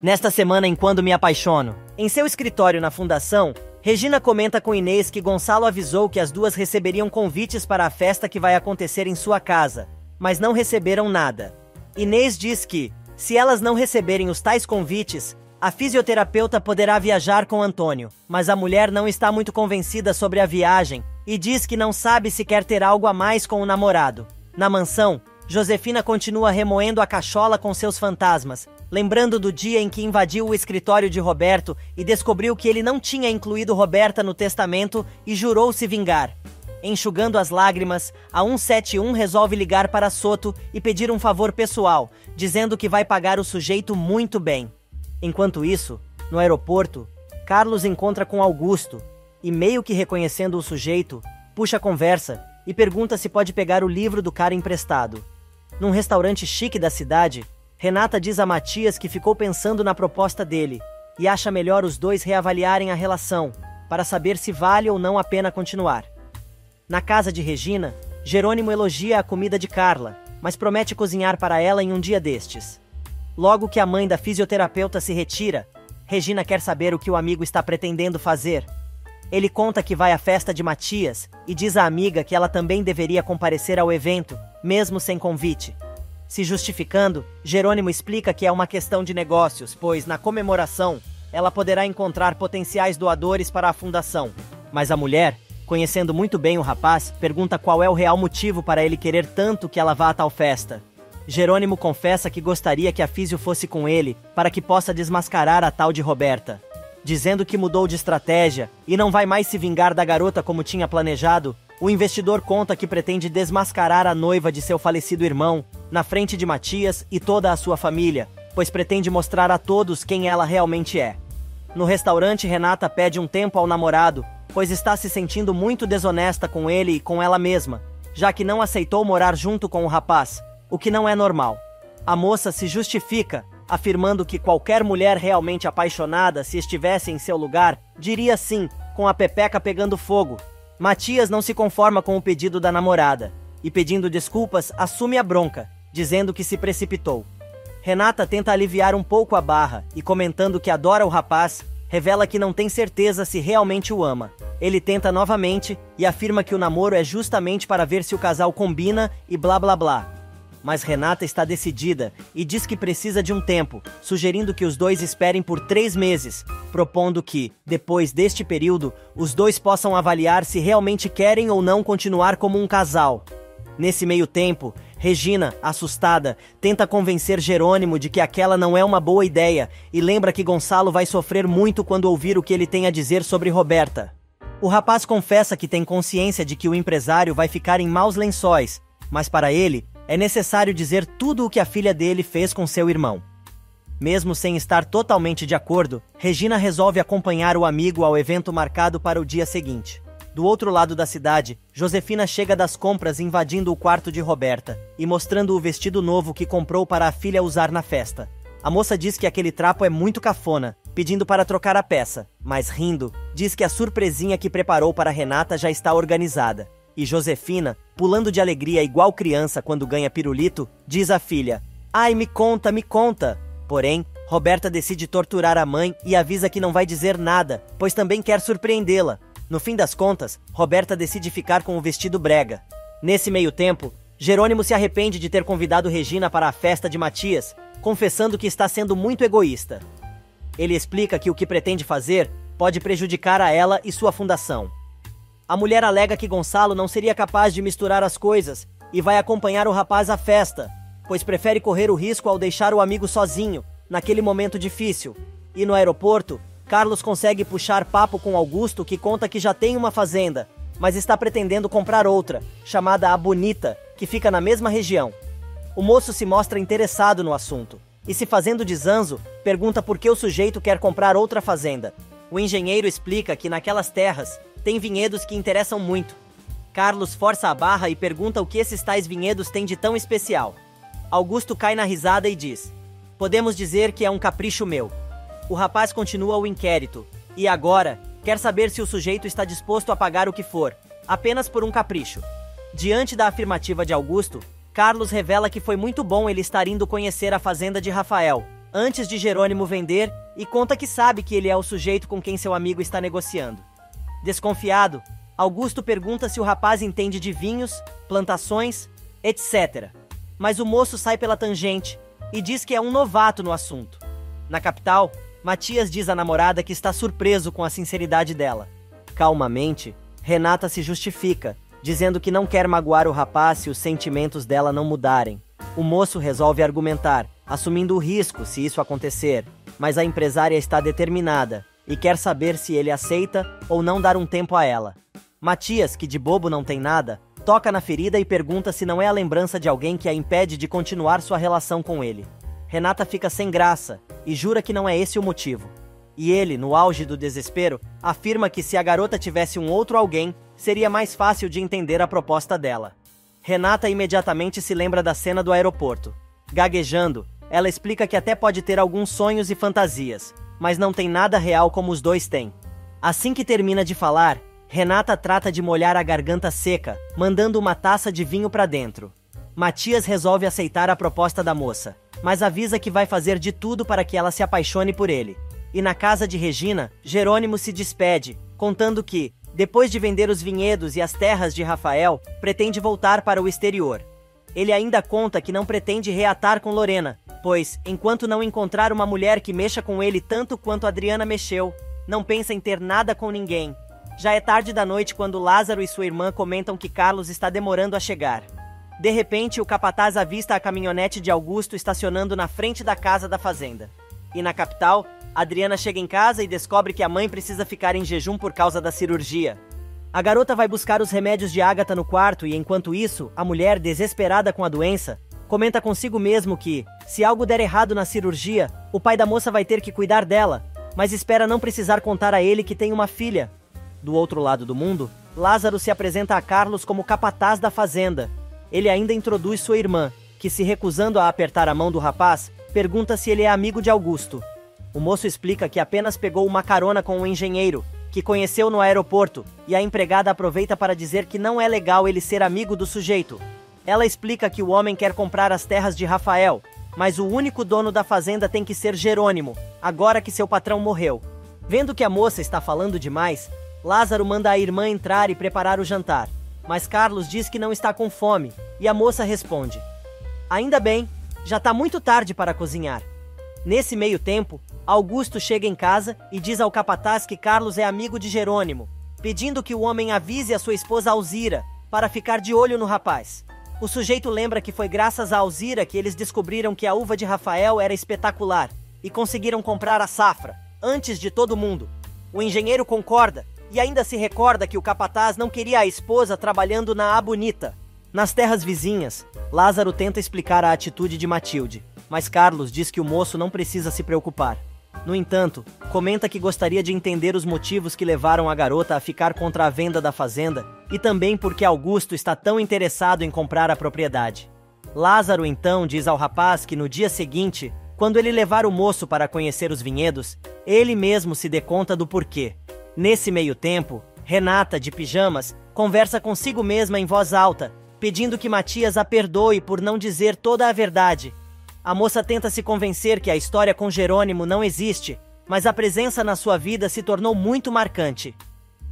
Nesta semana em Quando Me Apaixono. Em seu escritório na fundação, Regina comenta com Inês que Gonçalo avisou que as duas receberiam convites para a festa que vai acontecer em sua casa, mas não receberam nada. Inês diz que, se elas não receberem os tais convites, a fisioterapeuta poderá viajar com Antônio, mas a mulher não está muito convencida sobre a viagem e diz que não sabe se quer ter algo a mais com o namorado. Na mansão, Josefina continua remoendo a cachola com seus fantasmas, lembrando do dia em que invadiu o escritório de Roberto e descobriu que ele não tinha incluído Roberta no testamento e jurou se vingar. Enxugando as lágrimas, a 171 resolve ligar para Soto e pedir um favor pessoal, dizendo que vai pagar o sujeito muito bem. Enquanto isso, no aeroporto, Carlos encontra com Augusto e, meio que reconhecendo o sujeito, puxa a conversa e pergunta se pode pegar o livro do cara emprestado. Num restaurante chique da cidade, Renata diz a Matias que ficou pensando na proposta dele e acha melhor os dois reavaliarem a relação, para saber se vale ou não a pena continuar. Na casa de Regina, Jerônimo elogia a comida de Carla, mas promete cozinhar para ela em um dia destes. Logo que a mãe da fisioterapeuta se retira, Regina quer saber o que o amigo está pretendendo fazer. Ele conta que vai à festa de Matias e diz à amiga que ela também deveria comparecer ao evento, mesmo sem convite. Se justificando, Jerônimo explica que é uma questão de negócios, pois, na comemoração, ela poderá encontrar potenciais doadores para a fundação. Mas a mulher, conhecendo muito bem o rapaz, pergunta qual é o real motivo para ele querer tanto que ela vá a tal festa. Jerônimo confessa que gostaria que a físio fosse com ele, para que possa desmascarar a tal de Roberta. Dizendo que mudou de estratégia e não vai mais se vingar da garota como tinha planejado, o investidor conta que pretende desmascarar a noiva de seu falecido irmão, na frente de Matias e toda a sua família, pois pretende mostrar a todos quem ela realmente é. No restaurante, Renata pede um tempo ao namorado, pois está se sentindo muito desonesta com ele e com ela mesma, já que não aceitou morar junto com o rapaz, o que não é normal. A moça se justifica, afirmando que qualquer mulher realmente apaixonada, se estivesse em seu lugar, diria sim, com a pepeca pegando fogo. Matias não se conforma com o pedido da namorada, e pedindo desculpas, assume a bronca, dizendo que se precipitou. Renata tenta aliviar um pouco a barra, e comentando que adora o rapaz, revela que não tem certeza se realmente o ama. Ele tenta novamente, e afirma que o namoro é justamente para ver se o casal combina e blá blá blá. Mas Renata está decidida e diz que precisa de um tempo, sugerindo que os dois esperem por 3 meses, propondo que, depois deste período, os dois possam avaliar se realmente querem ou não continuar como um casal. Nesse meio tempo, Regina, assustada, tenta convencer Jerônimo de que aquela não é uma boa ideia e lembra que Gonçalo vai sofrer muito quando ouvir o que ele tem a dizer sobre Roberta. O rapaz confessa que tem consciência de que o empresário vai ficar em maus lençóis, mas para ele, é necessário dizer tudo o que a filha dele fez com seu irmão. Mesmo sem estar totalmente de acordo, Regina resolve acompanhar o amigo ao evento marcado para o dia seguinte. Do outro lado da cidade, Josefina chega das compras invadindo o quarto de Roberta e mostrando o vestido novo que comprou para a filha usar na festa. A moça diz que aquele trapo é muito cafona, pedindo para trocar a peça, mas rindo, diz que a surpresinha que preparou para Renata já está organizada. E Josefina, pulando de alegria igual criança quando ganha pirulito, diz à filha: "Ai, me conta, me conta!" Porém, Roberta decide torturar a mãe e avisa que não vai dizer nada, pois também quer surpreendê-la. No fim das contas, Roberta decide ficar com o vestido brega. Nesse meio tempo, Jerônimo se arrepende de ter convidado Regina para a festa de Matias, confessando que está sendo muito egoísta. Ele explica que o que pretende fazer pode prejudicar a ela e sua fundação. A mulher alega que Gonçalo não seria capaz de misturar as coisas e vai acompanhar o rapaz à festa, pois prefere correr o risco ao deixar o amigo sozinho, naquele momento difícil. E no aeroporto, Carlos consegue puxar papo com Augusto, que conta que já tem uma fazenda, mas está pretendendo comprar outra, chamada A Bonita, que fica na mesma região. O moço se mostra interessado no assunto, e se fazendo de zanzo, pergunta por que o sujeito quer comprar outra fazenda. O engenheiro explica que naquelas terras tem vinhedos que interessam muito. Carlos força a barra e pergunta o que esses tais vinhedos têm de tão especial. Augusto cai na risada e diz: "Podemos dizer que é um capricho meu." O rapaz continua o inquérito, e agora quer saber se o sujeito está disposto a pagar o que for, apenas por um capricho. Diante da afirmativa de Augusto, Carlos revela que foi muito bom ele estar indo conhecer a fazenda de Rafael, antes de Jerônimo vender, e conta que sabe que ele é o sujeito com quem seu amigo está negociando. Desconfiado, Augusto pergunta se o rapaz entende de vinhos, plantações, etc. Mas o moço sai pela tangente e diz que é um novato no assunto. Na capital, Matias diz à namorada que está surpreso com a sinceridade dela. Calmamente, Renata se justifica, dizendo que não quer magoar o rapaz se os sentimentos dela não mudarem. O moço resolve argumentar, assumindo o risco se isso acontecer, mas a empresária está determinada e quer saber se ele aceita ou não dar um tempo a ela. Matias, que de bobo não tem nada, toca na ferida e pergunta se não é a lembrança de alguém que a impede de continuar sua relação com ele. Renata fica sem graça e jura que não é esse o motivo. E ele, no auge do desespero, afirma que se a garota tivesse um outro alguém, seria mais fácil de entender a proposta dela. Renata imediatamente se lembra da cena do aeroporto. Gaguejando, ela explica que até pode ter alguns sonhos e fantasias, mas não tem nada real como os dois têm. Assim que termina de falar, Renata trata de molhar a garganta seca, mandando uma taça de vinho para dentro. Matias resolve aceitar a proposta da moça, mas avisa que vai fazer de tudo para que ela se apaixone por ele. E na casa de Regina, Jerônimo se despede, contando que, depois de vender os vinhedos e as terras de Rafael, pretende voltar para o exterior. Ele ainda conta que não pretende reatar com Lorena, pois, enquanto não encontrar uma mulher que mexa com ele tanto quanto Adriana mexeu, não pensa em ter nada com ninguém. Já é tarde da noite quando Lázaro e sua irmã comentam que Carlos está demorando a chegar. De repente, o capataz avista a caminhonete de Augusto estacionando na frente da casa da fazenda. E na capital, Adriana chega em casa e descobre que a mãe precisa ficar em jejum por causa da cirurgia. A garota vai buscar os remédios de Ágata no quarto e, enquanto isso, a mulher, desesperada com a doença, comenta consigo mesmo que, se algo der errado na cirurgia, o pai da moça vai ter que cuidar dela, mas espera não precisar contar a ele que tem uma filha. Do outro lado do mundo, Lázaro se apresenta a Carlos como capataz da fazenda. Ele ainda introduz sua irmã, que, se recusando a apertar a mão do rapaz, pergunta se ele é amigo de Augusto. O moço explica que apenas pegou uma carona com um engenheiro, que conheceu no aeroporto, e a empregada aproveita para dizer que não é legal ele ser amigo do sujeito. Ela explica que o homem quer comprar as terras de Rafael, mas o único dono da fazenda tem que ser Jerônimo, agora que seu patrão morreu. Vendo que a moça está falando demais, Lázaro manda a irmã entrar e preparar o jantar, mas Carlos diz que não está com fome, e a moça responde: "Ainda bem, já está muito tarde para cozinhar." Nesse meio tempo, Augusto chega em casa e diz ao capataz que Carlos é amigo de Jerônimo, pedindo que o homem avise a sua esposa Alzira, para ficar de olho no rapaz. O sujeito lembra que foi graças a Alzira que eles descobriram que a uva de Rafael era espetacular, e conseguiram comprar a safra, antes de todo mundo. O engenheiro concorda, e ainda se recorda que o capataz não queria a esposa trabalhando na A Bonita. Nas terras vizinhas, Lázaro tenta explicar a atitude de Matilde, mas Carlos diz que o moço não precisa se preocupar. No entanto, comenta que gostaria de entender os motivos que levaram a garota a ficar contra a venda da fazenda e também porque Augusto está tão interessado em comprar a propriedade. Lázaro então diz ao rapaz que no dia seguinte, quando ele levar o moço para conhecer os vinhedos, ele mesmo se dê conta do porquê. Nesse meio tempo, Renata, de pijamas, conversa consigo mesma em voz alta, pedindo que Matias a perdoe por não dizer toda a verdade. A moça tenta se convencer que a história com Jerônimo não existe, mas a presença na sua vida se tornou muito marcante.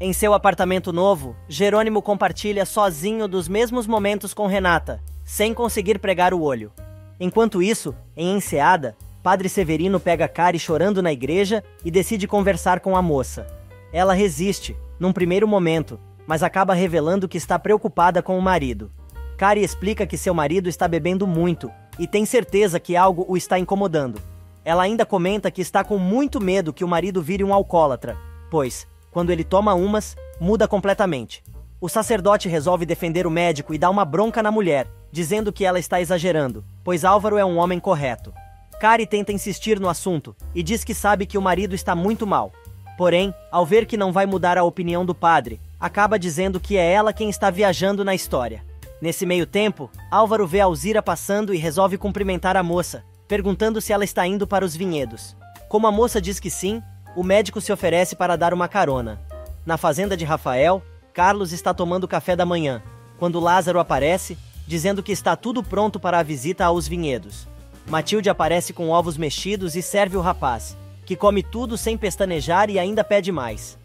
Em seu apartamento novo, Jerônimo compartilha sozinho dos mesmos momentos com Renata, sem conseguir pregar o olho. Enquanto isso, em Enseada, Padre Severino pega Cari chorando na igreja e decide conversar com a moça. Ela resiste, num primeiro momento, mas acaba revelando que está preocupada com o marido. Cari explica que seu marido está bebendo muito e tem certeza que algo o está incomodando. Ela ainda comenta que está com muito medo que o marido vire um alcoólatra, pois, quando ele toma umas, muda completamente. O sacerdote resolve defender o médico e dá uma bronca na mulher, dizendo que ela está exagerando, pois Álvaro é um homem correto. Cari tenta insistir no assunto e diz que sabe que o marido está muito mal. Porém, ao ver que não vai mudar a opinião do padre, acaba dizendo que é ela quem está viajando na história. Nesse meio tempo, Álvaro vê Alzira passando e resolve cumprimentar a moça, perguntando se ela está indo para os vinhedos. Como a moça diz que sim, o médico se oferece para dar uma carona. Na fazenda de Rafael, Carlos está tomando café da manhã, quando Lázaro aparece, dizendo que está tudo pronto para a visita aos vinhedos. Matilde aparece com ovos mexidos e serve o rapaz, que come tudo sem pestanejar e ainda pede mais.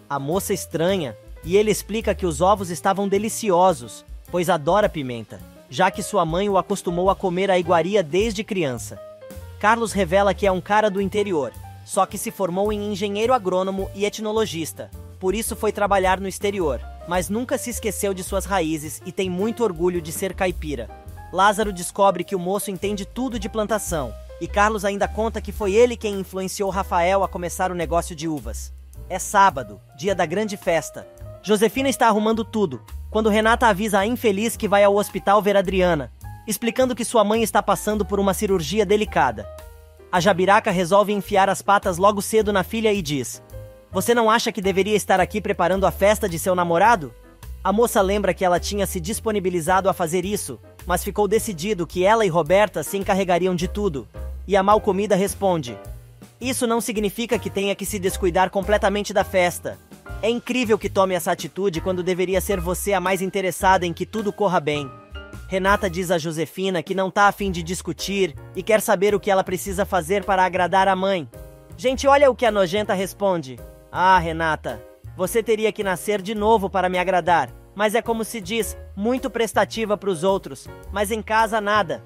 A moça estranha, e ele explica que os ovos estavam deliciosos, pois adora pimenta, já que sua mãe o acostumou a comer a iguaria desde criança. Carlos revela que é um cara do interior, só que se formou em engenheiro agrônomo e etnologista, por isso foi trabalhar no exterior, mas nunca se esqueceu de suas raízes e tem muito orgulho de ser caipira. Lázaro descobre que o moço entende tudo de plantação, e Carlos ainda conta que foi ele quem influenciou Rafael a começar o negócio de uvas. É sábado, dia da grande festa. Josefina está arrumando tudo, quando Renata avisa a infeliz que vai ao hospital ver Adriana, explicando que sua mãe está passando por uma cirurgia delicada. A Jabiraca resolve enfiar as patas logo cedo na filha e diz: "Você não acha que deveria estar aqui preparando a festa de seu namorado?" A moça lembra que ela tinha se disponibilizado a fazer isso, mas ficou decidido que ela e Roberta se encarregariam de tudo. E a mal comida responde: "Isso não significa que tenha que se descuidar completamente da festa. É incrível que tome essa atitude quando deveria ser você a mais interessada em que tudo corra bem." Renata diz a Josefina que não tá a fim de discutir e quer saber o que ela precisa fazer para agradar a mãe. Gente, olha o que a nojenta responde: "Ah, Renata, você teria que nascer de novo para me agradar, mas é como se diz, muito prestativa para os outros, mas em casa nada."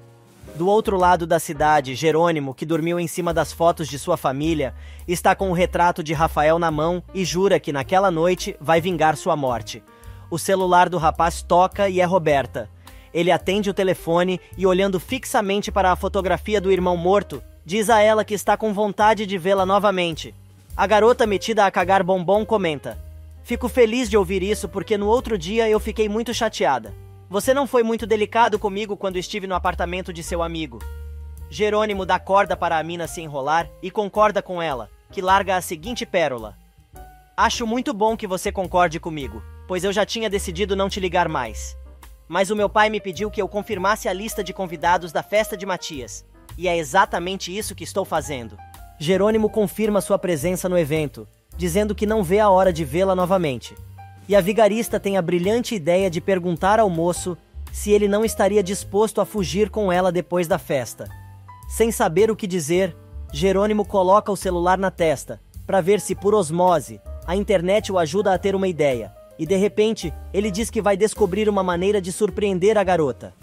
Do outro lado da cidade, Jerônimo, que dormiu em cima das fotos de sua família, está com o retrato de Rafael na mão e jura que naquela noite vai vingar sua morte. O celular do rapaz toca e é Roberta. Ele atende o telefone e, olhando fixamente para a fotografia do irmão morto, diz a ela que está com vontade de vê-la novamente. A garota, metida a cagar bombom, comenta: "Fico feliz de ouvir isso porque no outro dia eu fiquei muito chateada. Você não foi muito delicado comigo quando estive no apartamento de seu amigo." Jerônimo dá corda para a mina se enrolar e concorda com ela, que larga a seguinte pérola: "Acho muito bom que você concorde comigo, pois eu já tinha decidido não te ligar mais. Mas o meu pai me pediu que eu confirmasse a lista de convidados da festa de Matias, e é exatamente isso que estou fazendo." Jerônimo confirma sua presença no evento, dizendo que não vê a hora de vê-la novamente. E a vigarista tem a brilhante ideia de perguntar ao moço se ele não estaria disposto a fugir com ela depois da festa. Sem saber o que dizer, Jerônimo coloca o celular na testa, para ver se por osmose, a internet o ajuda a ter uma ideia. E de repente, ele diz que vai descobrir uma maneira de surpreender a garota.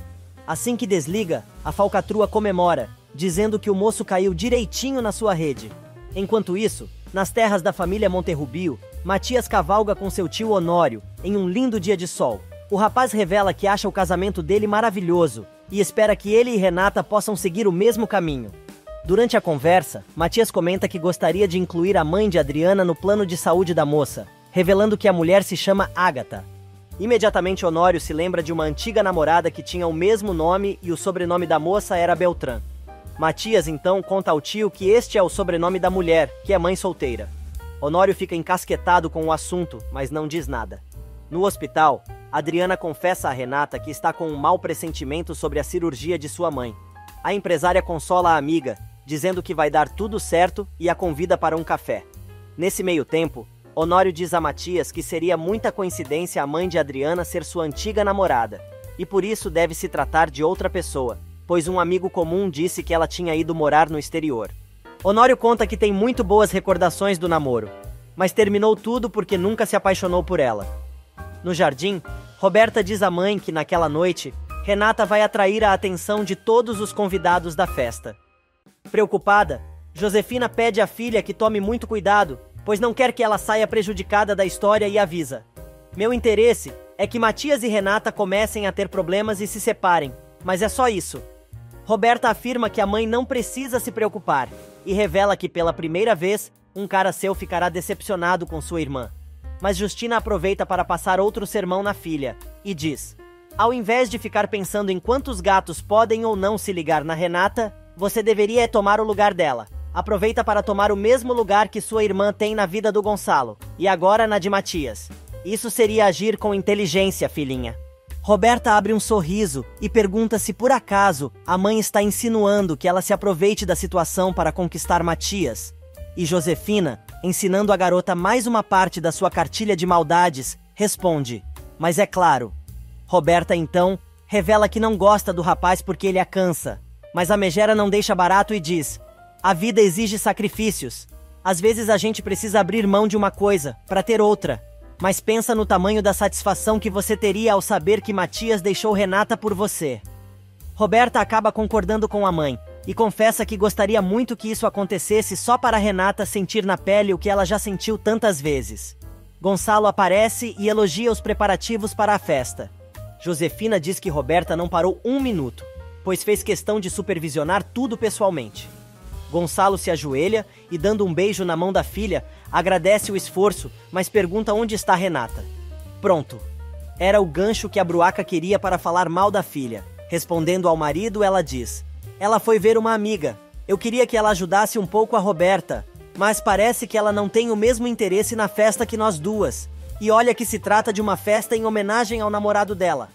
Assim que desliga, a falcatrua comemora, dizendo que o moço caiu direitinho na sua rede. Enquanto isso, nas terras da família Monterrubio, Matias cavalga com seu tio Honório, em um lindo dia de sol. O rapaz revela que acha o casamento dele maravilhoso, e espera que ele e Renata possam seguir o mesmo caminho. Durante a conversa, Matias comenta que gostaria de incluir a mãe de Adriana no plano de saúde da moça, revelando que a mulher se chama Ágata. Imediatamente Honório se lembra de uma antiga namorada que tinha o mesmo nome e o sobrenome da moça era Beltrán. Matias então conta ao tio que este é o sobrenome da mulher, que é mãe solteira. Honório fica encasquetado com o assunto, mas não diz nada. No hospital, Adriana confessa a Renata que está com um mau pressentimento sobre a cirurgia de sua mãe. A empresária consola a amiga, dizendo que vai dar tudo certo e a convida para um café. Nesse meio tempo, Honório diz a Matias que seria muita coincidência a mãe de Adriana ser sua antiga namorada, e por isso deve se tratar de outra pessoa, pois um amigo comum disse que ela tinha ido morar no exterior. Honório conta que tem muito boas recordações do namoro, mas terminou tudo porque nunca se apaixonou por ela. No jardim, Roberta diz à mãe que naquela noite, Renata vai atrair a atenção de todos os convidados da festa. Preocupada, Josefina pede à filha que tome muito cuidado, pois não quer que ela saia prejudicada da história e avisa: "Meu interesse é que Matias e Renata comecem a ter problemas e se separem, mas é só isso." Roberta afirma que a mãe não precisa se preocupar e revela que pela primeira vez, um cara seu ficará decepcionado com sua irmã. Mas Justina aproveita para passar outro sermão na filha e diz: "Ao invés de ficar pensando em quantos gatos podem ou não se ligar na Renata, você deveria tomar o lugar dela. Aproveita para tomar o mesmo lugar que sua irmã tem na vida do Gonçalo, e agora na de Matias. Isso seria agir com inteligência, filhinha." Roberta abre um sorriso e pergunta se por acaso a mãe está insinuando que ela se aproveite da situação para conquistar Matias. E Josefina, ensinando a garota mais uma parte da sua cartilha de maldades, responde: "Mas é claro." Roberta então revela que não gosta do rapaz porque ele a cansa. Mas a megera não deixa barato e diz: a vida exige sacrifícios. Às vezes a gente precisa abrir mão de uma coisa para ter outra. Mas pensa no tamanho da satisfação que você teria ao saber que Matias deixou Renata por você. Roberta acaba concordando com a mãe e confessa que gostaria muito que isso acontecesse só para Renata sentir na pele o que ela já sentiu tantas vezes. Gonçalo aparece e elogia os preparativos para a festa. Josefina diz que Roberta não parou um minuto, pois fez questão de supervisionar tudo pessoalmente. Gonçalo se ajoelha e, dando um beijo na mão da filha, agradece o esforço, mas pergunta onde está Renata. Pronto. Era o gancho que a Bruaca queria para falar mal da filha. Respondendo ao marido, ela diz: ela foi ver uma amiga. Eu queria que ela ajudasse um pouco a Roberta, mas parece que ela não tem o mesmo interesse na festa que nós duas. E olha que se trata de uma festa em homenagem ao namorado dela.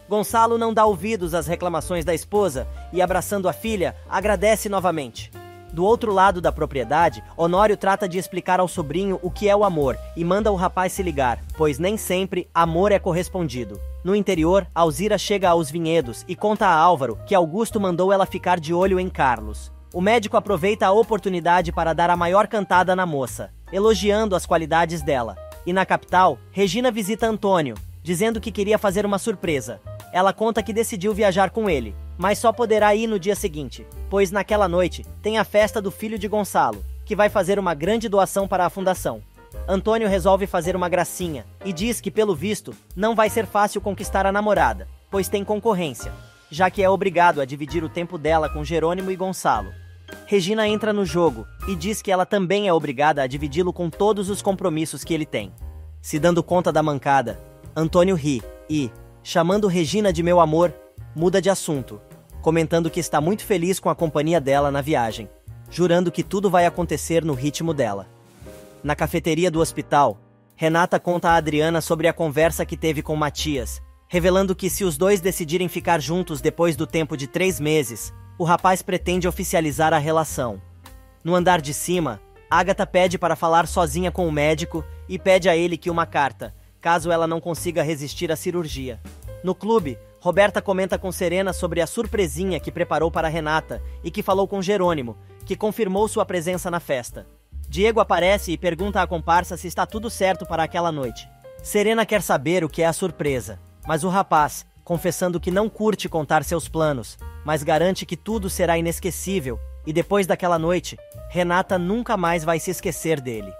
Gonçalo não dá ouvidos às reclamações da esposa e, abraçando a filha, agradece novamente. Do outro lado da propriedade, Honório trata de explicar ao sobrinho o que é o amor e manda o rapaz se ligar, pois nem sempre amor é correspondido. No interior, Alzira chega aos vinhedos e conta a Álvaro que Augusto mandou ela ficar de olho em Carlos. O médico aproveita a oportunidade para dar a maior cantada na moça, elogiando as qualidades dela. E na capital, Regina visita Antônio, dizendo que queria fazer uma surpresa. Ela conta que decidiu viajar com ele, mas só poderá ir no dia seguinte, pois naquela noite tem a festa do filho de Gonçalo, que vai fazer uma grande doação para a fundação. Antônio resolve fazer uma gracinha e diz que, pelo visto, não vai ser fácil conquistar a namorada, pois tem concorrência, já que é obrigado a dividir o tempo dela com Jerônimo e Gonçalo. Regina entra no jogo e diz que ela também é obrigada a dividi-lo com todos os compromissos que ele tem. Se dando conta da mancada, Antônio ri e, chamando Regina de meu amor, muda de assunto, comentando que está muito feliz com a companhia dela na viagem, jurando que tudo vai acontecer no ritmo dela. Na cafeteria do hospital, Renata conta a Adriana sobre a conversa que teve com Matias, revelando que se os dois decidirem ficar juntos depois do tempo de 3 meses, o rapaz pretende oficializar a relação. No andar de cima, Ágata pede para falar sozinha com o médico e pede a ele que uma carta, caso ela não consiga resistir à cirurgia. No clube, Roberta comenta com Serena sobre a surpresinha que preparou para Renata e que falou com Jerônimo, que confirmou sua presença na festa. Diego aparece e pergunta à comparsa se está tudo certo para aquela noite. Serena quer saber o que é a surpresa, mas o rapaz, confessando que não curte contar seus planos, mas garante que tudo será inesquecível, e depois daquela noite, Renata nunca mais vai se esquecer dele.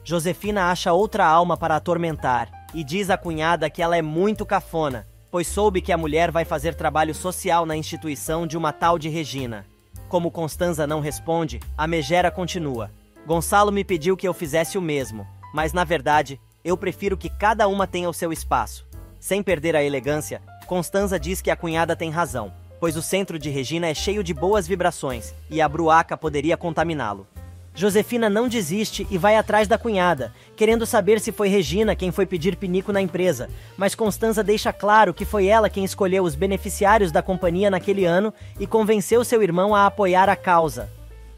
Josefina acha outra alma para atormentar e diz à cunhada que ela é muito cafona, pois soube que a mulher vai fazer trabalho social na instituição de uma tal de Regina. Como Constanza não responde, a megera continua. Gonçalo me pediu que eu fizesse o mesmo, mas na verdade, eu prefiro que cada uma tenha o seu espaço. Sem perder a elegância, Constanza diz que a cunhada tem razão, pois o centro de Regina é cheio de boas vibrações e a Bruaca poderia contaminá-lo. Josefina não desiste e vai atrás da cunhada, querendo saber se foi Regina quem foi pedir pinico na empresa, mas Constanza deixa claro que foi ela quem escolheu os beneficiários da companhia naquele ano e convenceu seu irmão a apoiar a causa.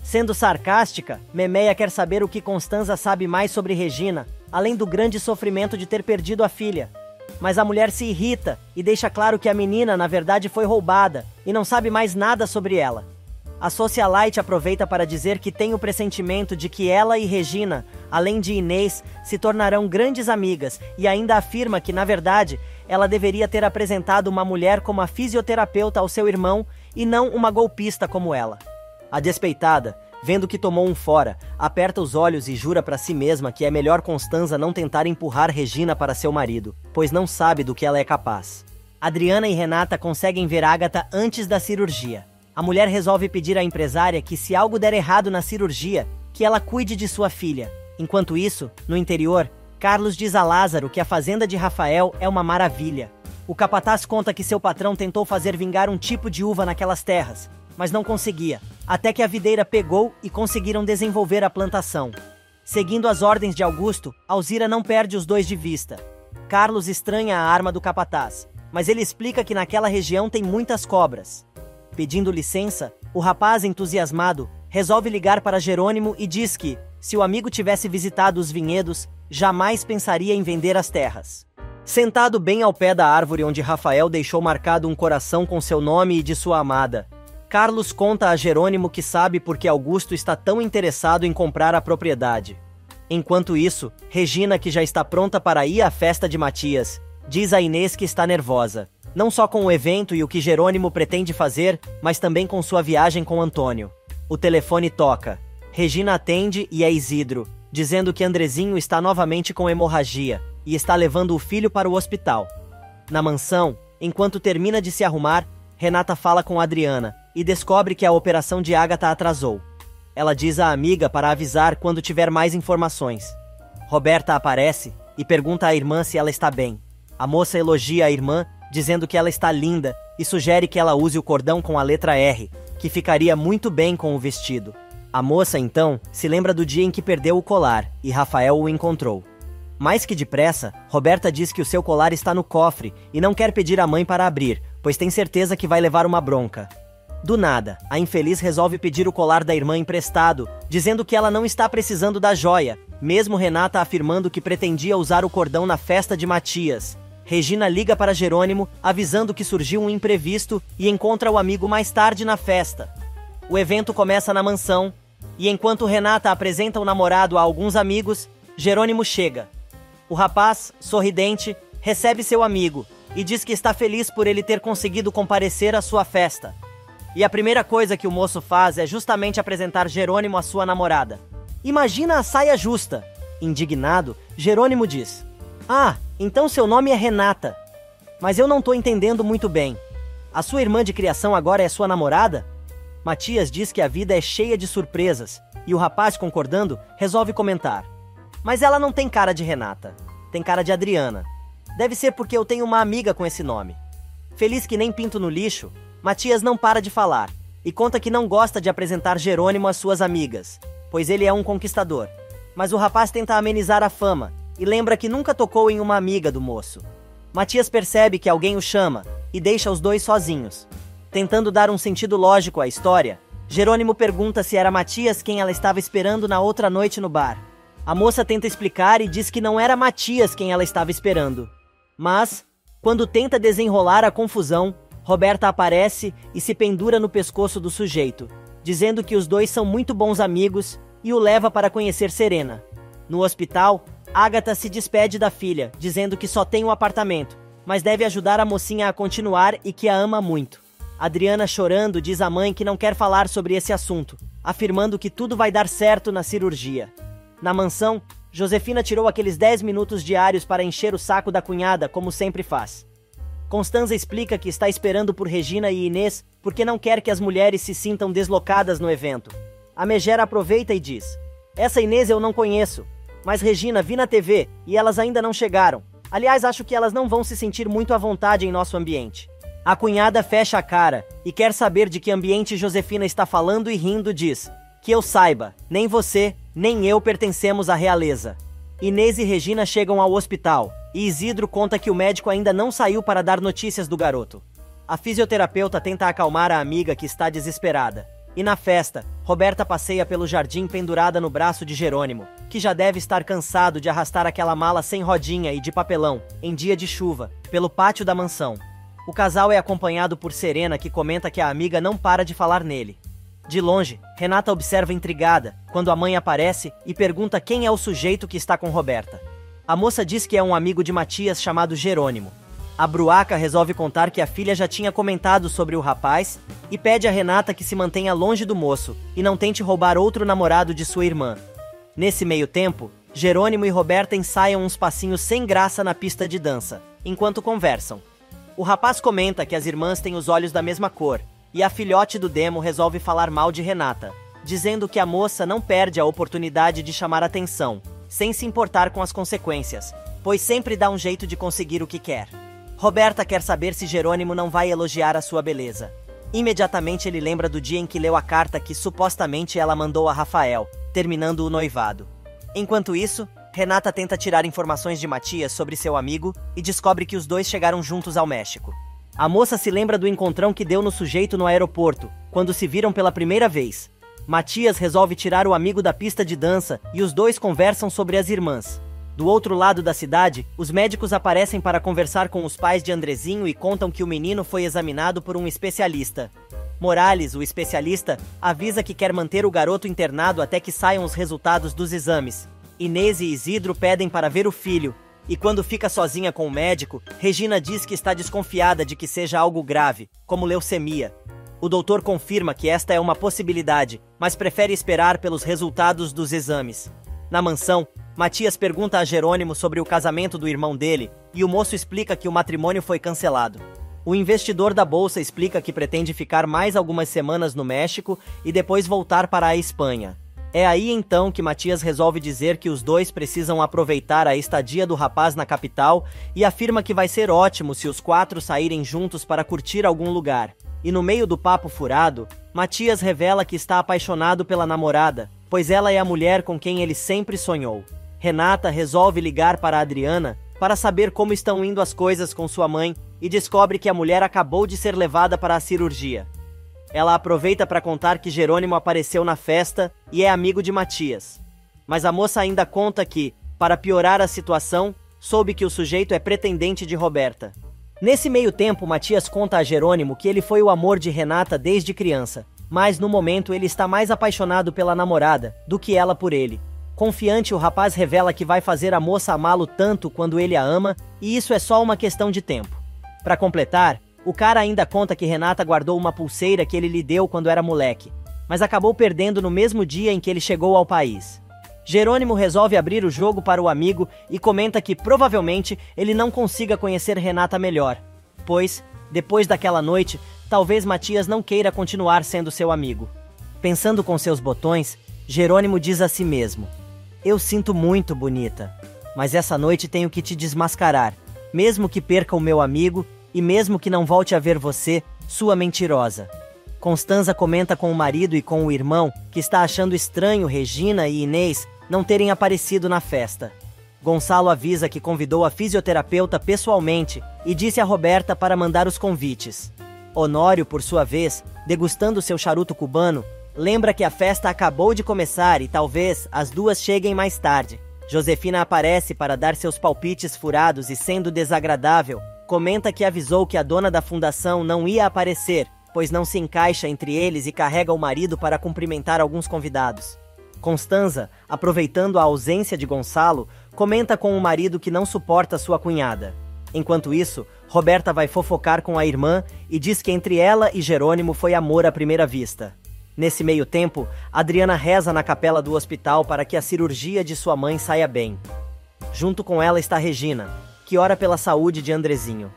Sendo sarcástica, Memeia quer saber o que Constanza sabe mais sobre Regina, além do grande sofrimento de ter perdido a filha. Mas a mulher se irrita e deixa claro que a menina, na verdade, foi roubada e não sabe mais nada sobre ela. A socialite aproveita para dizer que tem o pressentimento de que ela e Regina, além de Inês, se tornarão grandes amigas e ainda afirma que, na verdade, ela deveria ter apresentado uma mulher como a fisioterapeuta ao seu irmão e não uma golpista como ela. A despeitada, vendo que tomou um fora, aperta os olhos e jura para si mesma que é melhor Constanza não tentar empurrar Regina para seu marido, pois não sabe do que ela é capaz. Adriana e Renata conseguem ver Ágata antes da cirurgia. A mulher resolve pedir à empresária que, se algo der errado na cirurgia, que ela cuide de sua filha. Enquanto isso, no interior, Carlos diz a Lázaro que a fazenda de Rafael é uma maravilha. O capataz conta que seu patrão tentou fazer vingar um tipo de uva naquelas terras, mas não conseguia, até que a videira pegou e conseguiram desenvolver a plantação. Seguindo as ordens de Augusto, Alzira não perde os dois de vista. Carlos estranha a arma do capataz, mas ele explica que naquela região tem muitas cobras. Pedindo licença, o rapaz, entusiasmado, resolve ligar para Jerônimo e diz que, se o amigo tivesse visitado os vinhedos, jamais pensaria em vender as terras. Sentado bem ao pé da árvore onde Rafael deixou marcado um coração com seu nome e de sua amada, Carlos conta a Jerônimo que sabe porque Augusto está tão interessado em comprar a propriedade. Enquanto isso, Regina, que já está pronta para ir à festa de Matias, diz a Inês que está nervosa, não só com o evento e o que Jerônimo pretende fazer, mas também com sua viagem com Antônio. O telefone toca. Regina atende e é Isidro, dizendo que Andrezinho está novamente com hemorragia e está levando o filho para o hospital. Na mansão, enquanto termina de se arrumar, Renata fala com Adriana e descobre que a operação de Ágata atrasou. Ela diz à amiga para avisar quando tiver mais informações. Roberta aparece e pergunta à irmã se ela está bem. A moça elogia a irmã, dizendo que ela está linda e sugere que ela use o cordão com a letra R, que ficaria muito bem com o vestido. A moça, então, se lembra do dia em que perdeu o colar e Rafael o encontrou. Mais que depressa, Roberta diz que o seu colar está no cofre e não quer pedir à mãe para abrir, pois tem certeza que vai levar uma bronca. Do nada, a infeliz resolve pedir o colar da irmã emprestado, dizendo que ela não está precisando da joia, mesmo Renata afirmando que pretendia usar o cordão na festa de Matias. Regina liga para Jerônimo, avisando que surgiu um imprevisto e encontra o amigo mais tarde na festa. O evento começa na mansão, e enquanto Renata apresenta o namorado a alguns amigos, Jerônimo chega. O rapaz, sorridente, recebe seu amigo e diz que está feliz por ele ter conseguido comparecer à sua festa. E a primeira coisa que o moço faz é justamente apresentar Jerônimo à sua namorada. Imagina a saia justa! Indignado, Jerônimo diz: "Ah, então seu nome é Renata. Mas eu não tô entendendo muito bem. A sua irmã de criação agora é sua namorada?" Matias diz que a vida é cheia de surpresas, e o rapaz, concordando, resolve comentar: "Mas ela não tem cara de Renata, tem cara de Adriana. Deve ser porque eu tenho uma amiga com esse nome." Feliz que nem pinto no lixo, Matias não para de falar, e conta que não gosta de apresentar Jerônimo às suas amigas, pois ele é um conquistador. Mas o rapaz tenta amenizar a fama, e lembra que nunca tocou em uma amiga do moço. Matias percebe que alguém o chama, e deixa os dois sozinhos. Tentando dar um sentido lógico à história, Jerônimo pergunta se era Matias quem ela estava esperando na outra noite no bar. A moça tenta explicar e diz que não era Matias quem ela estava esperando. Mas, quando tenta desenrolar a confusão, Roberta aparece e se pendura no pescoço do sujeito, dizendo que os dois são muito bons amigos e o leva para conhecer Serena. No hospital, Ágata se despede da filha, dizendo que só tem um apartamento, mas deve ajudar a mocinha a continuar e que a ama muito. Adriana, chorando, diz à mãe que não quer falar sobre esse assunto, afirmando que tudo vai dar certo na cirurgia. Na mansão, Josefina tirou aqueles 10 minutos diários para encher o saco da cunhada, como sempre faz. Constanza explica que está esperando por Regina e Inês porque não quer que as mulheres se sintam deslocadas no evento. A Megera aproveita e diz: "Essa Inês eu não conheço, mas Regina vi na TV e elas ainda não chegaram. Aliás, acho que elas não vão se sentir muito à vontade em nosso ambiente." A cunhada fecha a cara e quer saber de que ambiente Josefina está falando e rindo diz: "Que eu saiba, nem você, nem eu pertencemos à realeza." Inês e Regina chegam ao hospital, e Isidro conta que o médico ainda não saiu para dar notícias do garoto. A fisioterapeuta tenta acalmar a amiga que está desesperada. E na festa, Roberta passeia pelo jardim pendurada no braço de Jerônimo, que já deve estar cansado de arrastar aquela mala sem rodinha e de papelão, em dia de chuva, pelo pátio da mansão. O casal é acompanhado por Serena, que comenta que a amiga não para de falar nele. De longe, Renata observa intrigada, quando a mãe aparece e pergunta quem é o sujeito que está com Roberta. A moça diz que é um amigo de Matias chamado Jerônimo. A bruaca resolve contar que a filha já tinha comentado sobre o rapaz e pede a Renata que se mantenha longe do moço e não tente roubar outro namorado de sua irmã. Nesse meio tempo, Jerônimo e Roberta ensaiam uns passinhos sem graça na pista de dança, enquanto conversam. O rapaz comenta que as irmãs têm os olhos da mesma cor, e a filhote do Demo resolve falar mal de Renata, dizendo que a moça não perde a oportunidade de chamar atenção, sem se importar com as consequências, pois sempre dá um jeito de conseguir o que quer. Roberta quer saber se Jerônimo não vai elogiar a sua beleza. Imediatamente ele lembra do dia em que leu a carta que supostamente ela mandou a Rafael, terminando o noivado. Enquanto isso, Renata tenta tirar informações de Matias sobre seu amigo e descobre que os dois chegaram juntos ao México. A moça se lembra do encontrão que deu no sujeito no aeroporto, quando se viram pela primeira vez. Matias resolve tirar o amigo da pista de dança e os dois conversam sobre as irmãs. Do outro lado da cidade, os médicos aparecem para conversar com os pais de Andrezinho e contam que o menino foi examinado por um especialista. Morales, o especialista, avisa que quer manter o garoto internado até que saiam os resultados dos exames. Inês e Isidro pedem para ver o filho, e quando fica sozinha com o médico, Regina diz que está desconfiada de que seja algo grave, como leucemia. O doutor confirma que esta é uma possibilidade, mas prefere esperar pelos resultados dos exames. Na mansão, Matias pergunta a Jerônimo sobre o casamento do irmão dele, e o moço explica que o matrimônio foi cancelado. O investidor da bolsa explica que pretende ficar mais algumas semanas no México e depois voltar para a Espanha. É aí então que Matias resolve dizer que os dois precisam aproveitar a estadia do rapaz na capital e afirma que vai ser ótimo se os quatro saírem juntos para curtir algum lugar. E no meio do papo furado, Matias revela que está apaixonado pela namorada, pois ela é a mulher com quem ele sempre sonhou. Renata resolve ligar para Adriana para saber como estão indo as coisas com sua mãe e descobre que a mulher acabou de ser levada para a cirurgia. Ela aproveita para contar que Jerônimo apareceu na festa e é amigo de Matias. Mas a moça ainda conta que, para piorar a situação, soube que o sujeito é pretendente de Roberta. Nesse meio tempo, Matias conta a Jerônimo que ele foi o amor de Renata desde criança, mas no momento ele está mais apaixonado pela namorada do que ela por ele. Confiante, o rapaz revela que vai fazer a moça amá-lo tanto quando ele a ama, e isso é só uma questão de tempo. Para completar, o cara ainda conta que Renata guardou uma pulseira que ele lhe deu quando era moleque, mas acabou perdendo no mesmo dia em que ele chegou ao país. Jerônimo resolve abrir o jogo para o amigo e comenta que provavelmente ele não consiga conhecer Renata melhor, pois, depois daquela noite, talvez Matias não queira continuar sendo seu amigo. Pensando com seus botões, Jerônimo diz a si mesmo: "Eu sinto muito, bonita, mas essa noite tenho que te desmascarar, mesmo que perca o meu amigo e mesmo que não volte a ver você, sua mentirosa." Constanza comenta com o marido e com o irmão que está achando estranho Regina e Inês não terem aparecido na festa. Gonçalo avisa que convidou a fisioterapeuta pessoalmente e disse a Roberta para mandar os convites. Honório, por sua vez, degustando seu charuto cubano, lembra que a festa acabou de começar e talvez as duas cheguem mais tarde. Josefina aparece para dar seus palpites furados e, sendo desagradável, comenta que avisou que a dona da fundação não ia aparecer, pois não se encaixa entre eles e carrega o marido para cumprimentar alguns convidados. Constanza, aproveitando a ausência de Gonçalo, comenta com o marido que não suporta sua cunhada. Enquanto isso, Roberta vai fofocar com a irmã e diz que entre ela e Jerônimo foi amor à primeira vista. Nesse meio tempo, Adriana reza na capela do hospital para que a cirurgia de sua mãe saia bem. Junto com ela está Regina, que ora pela saúde de Andrezinho.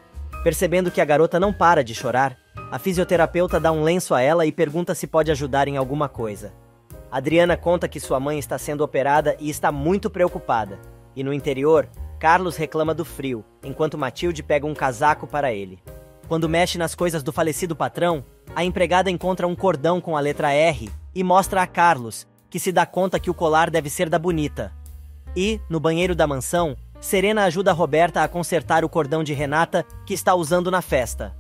Percebendo que a garota não para de chorar, a fisioterapeuta dá um lenço a ela e pergunta se pode ajudar em alguma coisa. Adriana conta que sua mãe está sendo operada e está muito preocupada. E no interior, Carlos reclama do frio, enquanto Matilde pega um casaco para ele. Quando mexe nas coisas do falecido patrão, a empregada encontra um cordão com a letra R e mostra a Carlos, que se dá conta que o colar deve ser da Bonita. E, no banheiro da mansão, Serena ajuda a Roberta a consertar o cordão de Renata, que está usando na festa.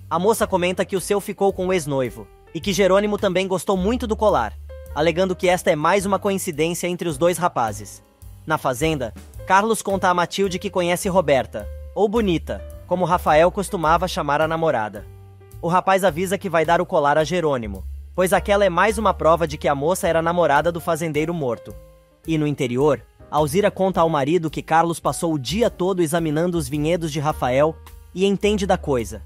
A moça comenta que o seu ficou com o ex-noivo, e que Jerônimo também gostou muito do colar, alegando que esta é mais uma coincidência entre os dois rapazes. Na fazenda, Carlos conta a Matilde que conhece Roberta, ou Bonita, como Rafael costumava chamar a namorada. O rapaz avisa que vai dar o colar a Jerônimo, pois aquela é mais uma prova de que a moça era namorada do fazendeiro morto. E no interior, Alzira conta ao marido que Carlos passou o dia todo examinando os vinhedos de Rafael e entende da coisa.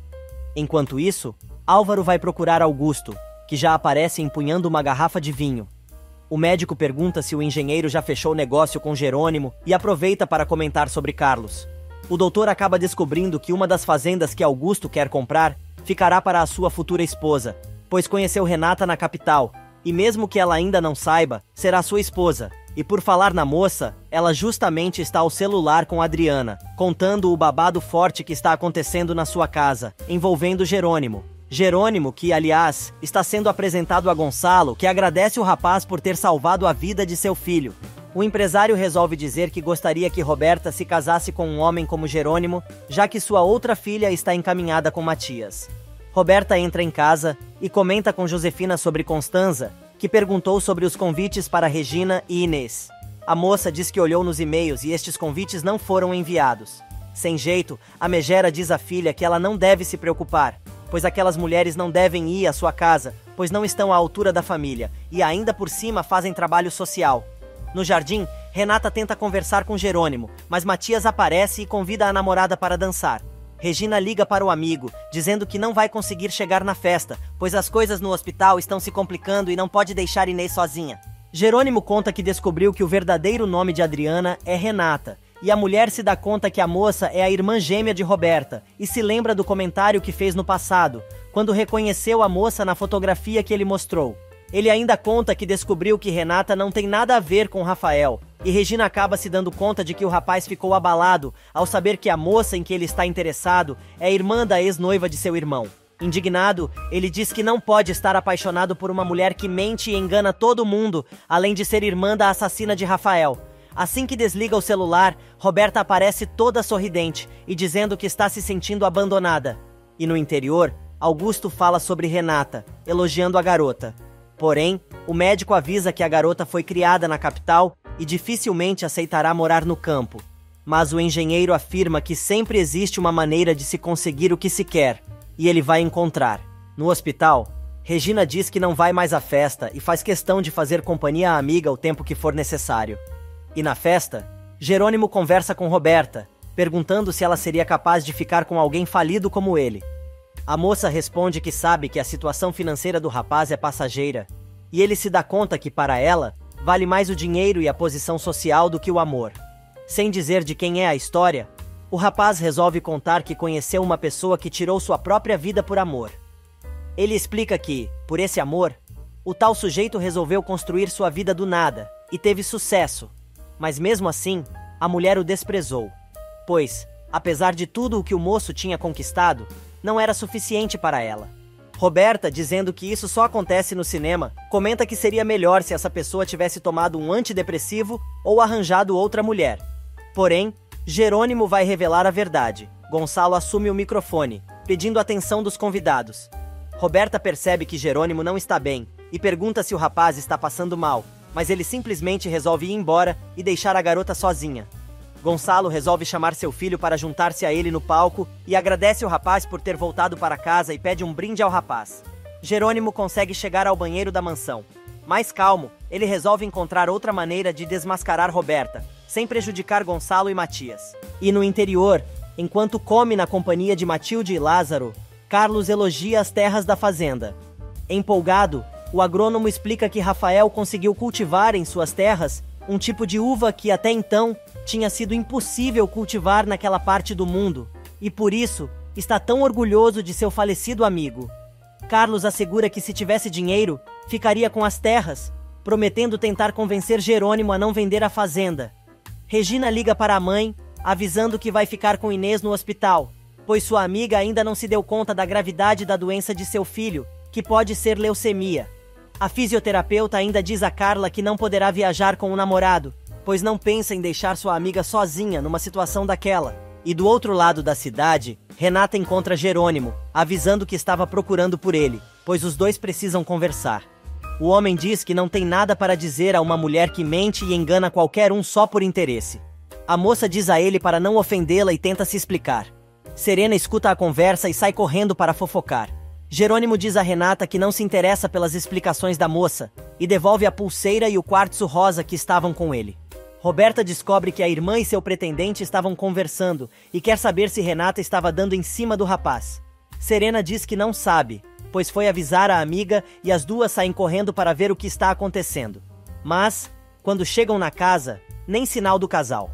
Enquanto isso, Álvaro vai procurar Augusto, que já aparece empunhando uma garrafa de vinho. O médico pergunta se o engenheiro já fechou negócio com Jerônimo e aproveita para comentar sobre Carlos. O doutor acaba descobrindo que uma das fazendas que Augusto quer comprar ficará para a sua futura esposa, pois conheceu Renata na capital, e mesmo que ela ainda não saiba, será sua esposa. E por falar na moça, ela justamente está ao celular com Adriana, contando o babado forte que está acontecendo na sua casa, envolvendo Jerônimo. Jerônimo, que, aliás, está sendo apresentado a Gonçalo, que agradece o rapaz por ter salvado a vida de seu filho. O empresário resolve dizer que gostaria que Roberta se casasse com um homem como Jerônimo, já que sua outra filha está encaminhada com Matias. Roberta entra em casa e comenta com Josefina sobre Constanza, que perguntou sobre os convites para Regina e Inês. A moça diz que olhou nos e-mails e estes convites não foram enviados. Sem jeito, a megera diz à filha que ela não deve se preocupar, pois aquelas mulheres não devem ir à sua casa, pois não estão à altura da família, e ainda por cima fazem trabalho social. No jardim, Renata tenta conversar com Jerônimo, mas Matias aparece e convida a namorada para dançar. Regina liga para o amigo, dizendo que não vai conseguir chegar na festa, pois as coisas no hospital estão se complicando e não pode deixar Inês sozinha. Jerônimo conta que descobriu que o verdadeiro nome de Adriana é Renata, e a mulher se dá conta que a moça é a irmã gêmea de Roberta, e se lembra do comentário que fez no passado, quando reconheceu a moça na fotografia que ele mostrou. Ele ainda conta que descobriu que Renata não tem nada a ver com Rafael, e Regina acaba se dando conta de que o rapaz ficou abalado ao saber que a moça em que ele está interessado é irmã da ex-noiva de seu irmão. Indignado, ele diz que não pode estar apaixonado por uma mulher que mente e engana todo mundo, além de ser irmã da assassina de Rafael. Assim que desliga o celular, Roberta aparece toda sorridente e dizendo que está se sentindo abandonada. E no interior, Augusto fala sobre Renata, elogiando a garota. Porém, o médico avisa que a garota foi criada na capital e dificilmente aceitará morar no campo. Mas o engenheiro afirma que sempre existe uma maneira de se conseguir o que se quer, e ele vai encontrar. No hospital, Regina diz que não vai mais à festa e faz questão de fazer companhia à amiga o tempo que for necessário. E na festa, Jerônimo conversa com Roberta, perguntando se ela seria capaz de ficar com alguém falido como ele. A moça responde que sabe que a situação financeira do rapaz é passageira, e ele se dá conta que, para ela, vale mais o dinheiro e a posição social do que o amor. Sem dizer de quem é a história, o rapaz resolve contar que conheceu uma pessoa que tirou sua própria vida por amor. Ele explica que, por esse amor, o tal sujeito resolveu construir sua vida do nada e teve sucesso, mas mesmo assim, a mulher o desprezou, pois, apesar de tudo o que o moço tinha conquistado, não era suficiente para ela. Roberta, dizendo que isso só acontece no cinema, comenta que seria melhor se essa pessoa tivesse tomado um antidepressivo ou arranjado outra mulher. Porém, Jerônimo vai revelar a verdade. Gonçalo assume o microfone, pedindo atenção dos convidados. Roberta percebe que Jerônimo não está bem e pergunta se o rapaz está passando mal, mas ele simplesmente resolve ir embora e deixar a garota sozinha. Gonçalo resolve chamar seu filho para juntar-se a ele no palco e agradece o rapaz por ter voltado para casa e pede um brinde ao rapaz. Jerônimo consegue chegar ao banheiro da mansão. Mais calmo, ele resolve encontrar outra maneira de desmascarar Roberta, sem prejudicar Gonçalo e Matias. E no interior, enquanto come na companhia de Matilde e Lázaro, Carlos elogia as terras da fazenda. Empolgado, o agrônomo explica que Rafael conseguiu cultivar em suas terras um tipo de uva que até então tinha sido impossível cultivar naquela parte do mundo, e por isso está tão orgulhoso de seu falecido amigo. Carlos assegura que se tivesse dinheiro, ficaria com as terras, prometendo tentar convencer Jerônimo a não vender a fazenda. Regina liga para a mãe, avisando que vai ficar com Inês no hospital, pois sua amiga ainda não se deu conta da gravidade da doença de seu filho, que pode ser leucemia. A fisioterapeuta ainda diz a Carla que não poderá viajar com o namorado, pois não pensa em deixar sua amiga sozinha numa situação daquela. E do outro lado da cidade, Renata encontra Jerônimo, avisando que estava procurando por ele, pois os dois precisam conversar. O homem diz que não tem nada para dizer a uma mulher que mente e engana qualquer um só por interesse. A moça diz a ele para não ofendê-la e tenta se explicar. Serena escuta a conversa e sai correndo para fofocar. Jerônimo diz a Renata que não se interessa pelas explicações da moça e devolve a pulseira e o quartzo rosa que estavam com ele. Roberta descobre que a irmã e seu pretendente estavam conversando e quer saber se Renata estava dando em cima do rapaz. Serena diz que não sabe, pois foi avisar a amiga e as duas saem correndo para ver o que está acontecendo. Mas, quando chegam na casa, nem sinal do casal.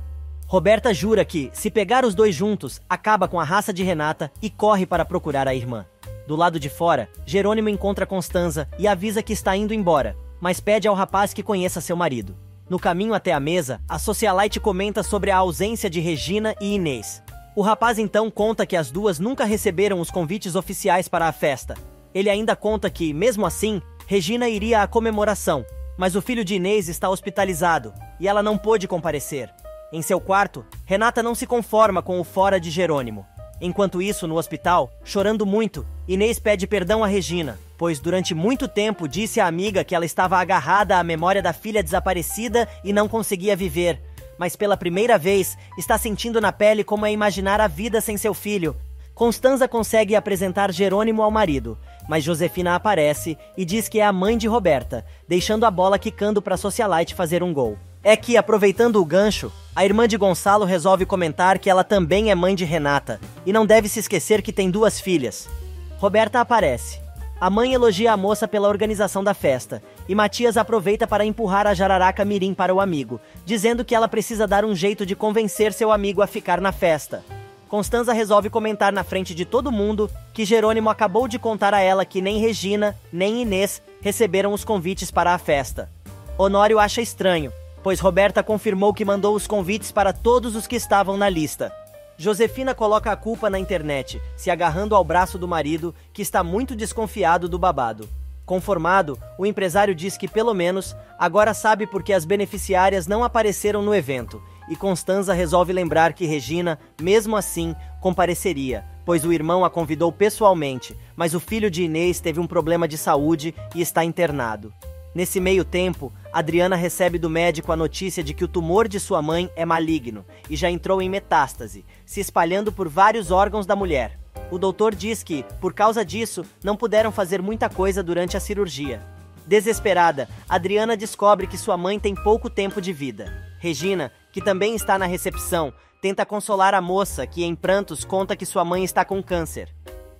Roberta jura que, se pegar os dois juntos, acaba com a raça de Renata e corre para procurar a irmã. Do lado de fora, Jerônimo encontra Constanza e avisa que está indo embora, mas pede ao rapaz que conheça seu marido. No caminho até a mesa, a socialite comenta sobre a ausência de Regina e Inês. O rapaz então conta que as duas nunca receberam os convites oficiais para a festa. Ele ainda conta que, mesmo assim, Regina iria à comemoração, mas o filho de Inês está hospitalizado e ela não pôde comparecer. Em seu quarto, Renata não se conforma com o fora de Jerônimo. Enquanto isso, no hospital, chorando muito, Inês pede perdão a Regina, pois durante muito tempo disse à amiga que ela estava agarrada à memória da filha desaparecida e não conseguia viver, mas pela primeira vez está sentindo na pele como é imaginar a vida sem seu filho. Constanza consegue apresentar Jerônimo ao marido, mas Josefina aparece e diz que é a mãe de Roberta, deixando a bola quicando para a socialite fazer um gol. É que, aproveitando o gancho, a irmã de Gonçalo resolve comentar que ela também é mãe de Renata, e não deve se esquecer que tem 2 filhas. Roberta aparece. A mãe elogia a moça pela organização da festa, e Matias aproveita para empurrar a jararaca mirim para o amigo, dizendo que ela precisa dar um jeito de convencer seu amigo a ficar na festa. Constanza resolve comentar na frente de todo mundo que Jerônimo acabou de contar a ela que nem Regina, nem Inês receberam os convites para a festa. Honório acha estranho, pois Roberta confirmou que mandou os convites para todos os que estavam na lista. Josefina coloca a culpa na internet, se agarrando ao braço do marido, que está muito desconfiado do babado. Conformado, o empresário diz que pelo menos agora sabe por que as beneficiárias não apareceram no evento, e Constanza resolve lembrar que Regina, mesmo assim, compareceria, pois o irmão a convidou pessoalmente, mas o filho de Inês teve um problema de saúde e está internado. Nesse meio tempo, Adriana recebe do médico a notícia de que o tumor de sua mãe é maligno e já entrou em metástase, se espalhando por vários órgãos da mulher. O doutor diz que, por causa disso, não puderam fazer muita coisa durante a cirurgia. Desesperada, Adriana descobre que sua mãe tem pouco tempo de vida. Regina, que também está na recepção, tenta consolar a moça, que em prantos conta que sua mãe está com câncer.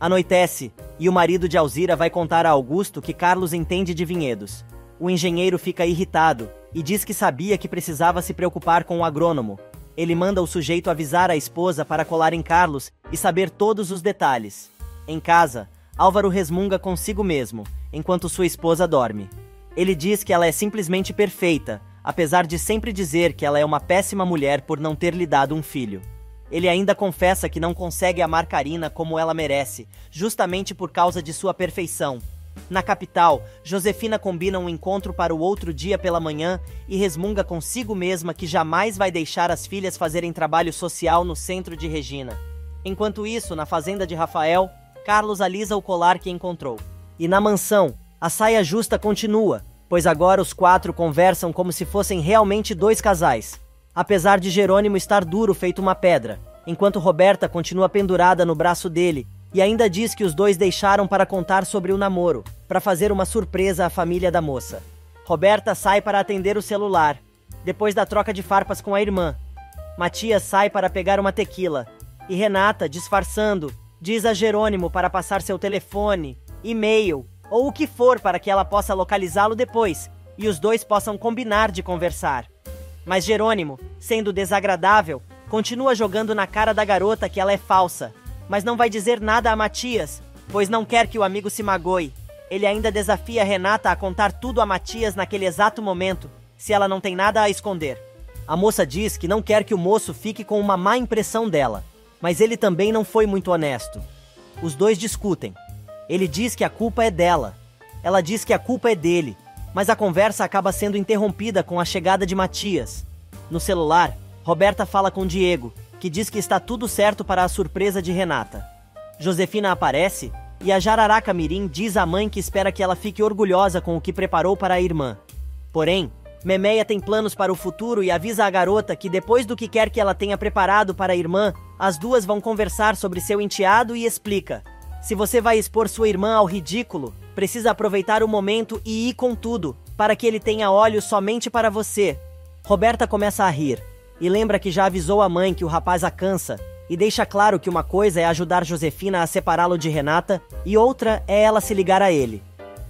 Anoitece, e o marido de Alzira vai contar a Augusto que Carlos entende de vinhedos. O engenheiro fica irritado e diz que sabia que precisava se preocupar com o agrônomo. Ele manda o sujeito avisar a esposa para colar em Carlos e saber todos os detalhes. Em casa, Álvaro resmunga consigo mesmo, enquanto sua esposa dorme. Ele diz que ela é simplesmente perfeita, apesar de sempre dizer que ela é uma péssima mulher por não ter lhe dado um filho. Ele ainda confessa que não consegue amar Karina como ela merece, justamente por causa de sua perfeição. Na capital, Josefina combina um encontro para o outro dia pela manhã e resmunga consigo mesma que jamais vai deixar as filhas fazerem trabalho social no centro de Regina. Enquanto isso, na fazenda de Rafael, Carlos alisa o colar que encontrou. E na mansão, a saia justa continua, pois agora os 4 conversam como se fossem realmente 2 casais. Apesar de Jerônimo estar duro feito uma pedra, enquanto Roberta continua pendurada no braço dele, e ainda diz que os 2 deixaram para contar sobre o namoro, para fazer uma surpresa à família da moça. Roberta sai para atender o celular, depois da troca de farpas com a irmã. Matias sai para pegar uma tequila, e Renata, disfarçando, diz a Jerônimo para passar seu telefone, e-mail, ou o que for para que ela possa localizá-lo depois, e os 2 possam combinar de conversar. Mas Jerônimo, sendo desagradável, continua jogando na cara da garota que ela é falsa, mas não vai dizer nada a Matias, pois não quer que o amigo se magoe. Ele ainda desafia Renata a contar tudo a Matias naquele exato momento, se ela não tem nada a esconder. A moça diz que não quer que o moço fique com uma má impressão dela, mas ele também não foi muito honesto. Os 2 discutem. Ele diz que a culpa é dela. Ela diz que a culpa é dele, mas a conversa acaba sendo interrompida com a chegada de Matias. No celular, Roberta fala com Diego, que diz que está tudo certo para a surpresa de Renata. Josefina aparece e a jararaca mirim diz à mãe que espera que ela fique orgulhosa com o que preparou para a irmã. Porém, Memeia tem planos para o futuro e avisa a garota que depois do que quer que ela tenha preparado para a irmã, as 2 vão conversar sobre seu enteado e explica: se você vai expor sua irmã ao ridículo, precisa aproveitar o momento e ir com tudo, para que ele tenha olhos somente para você. Roberta começa a rir, e lembra que já avisou a mãe que o rapaz a cansa, e deixa claro que uma coisa é ajudar Josefina a separá-lo de Renata, e outra é ela se ligar a ele.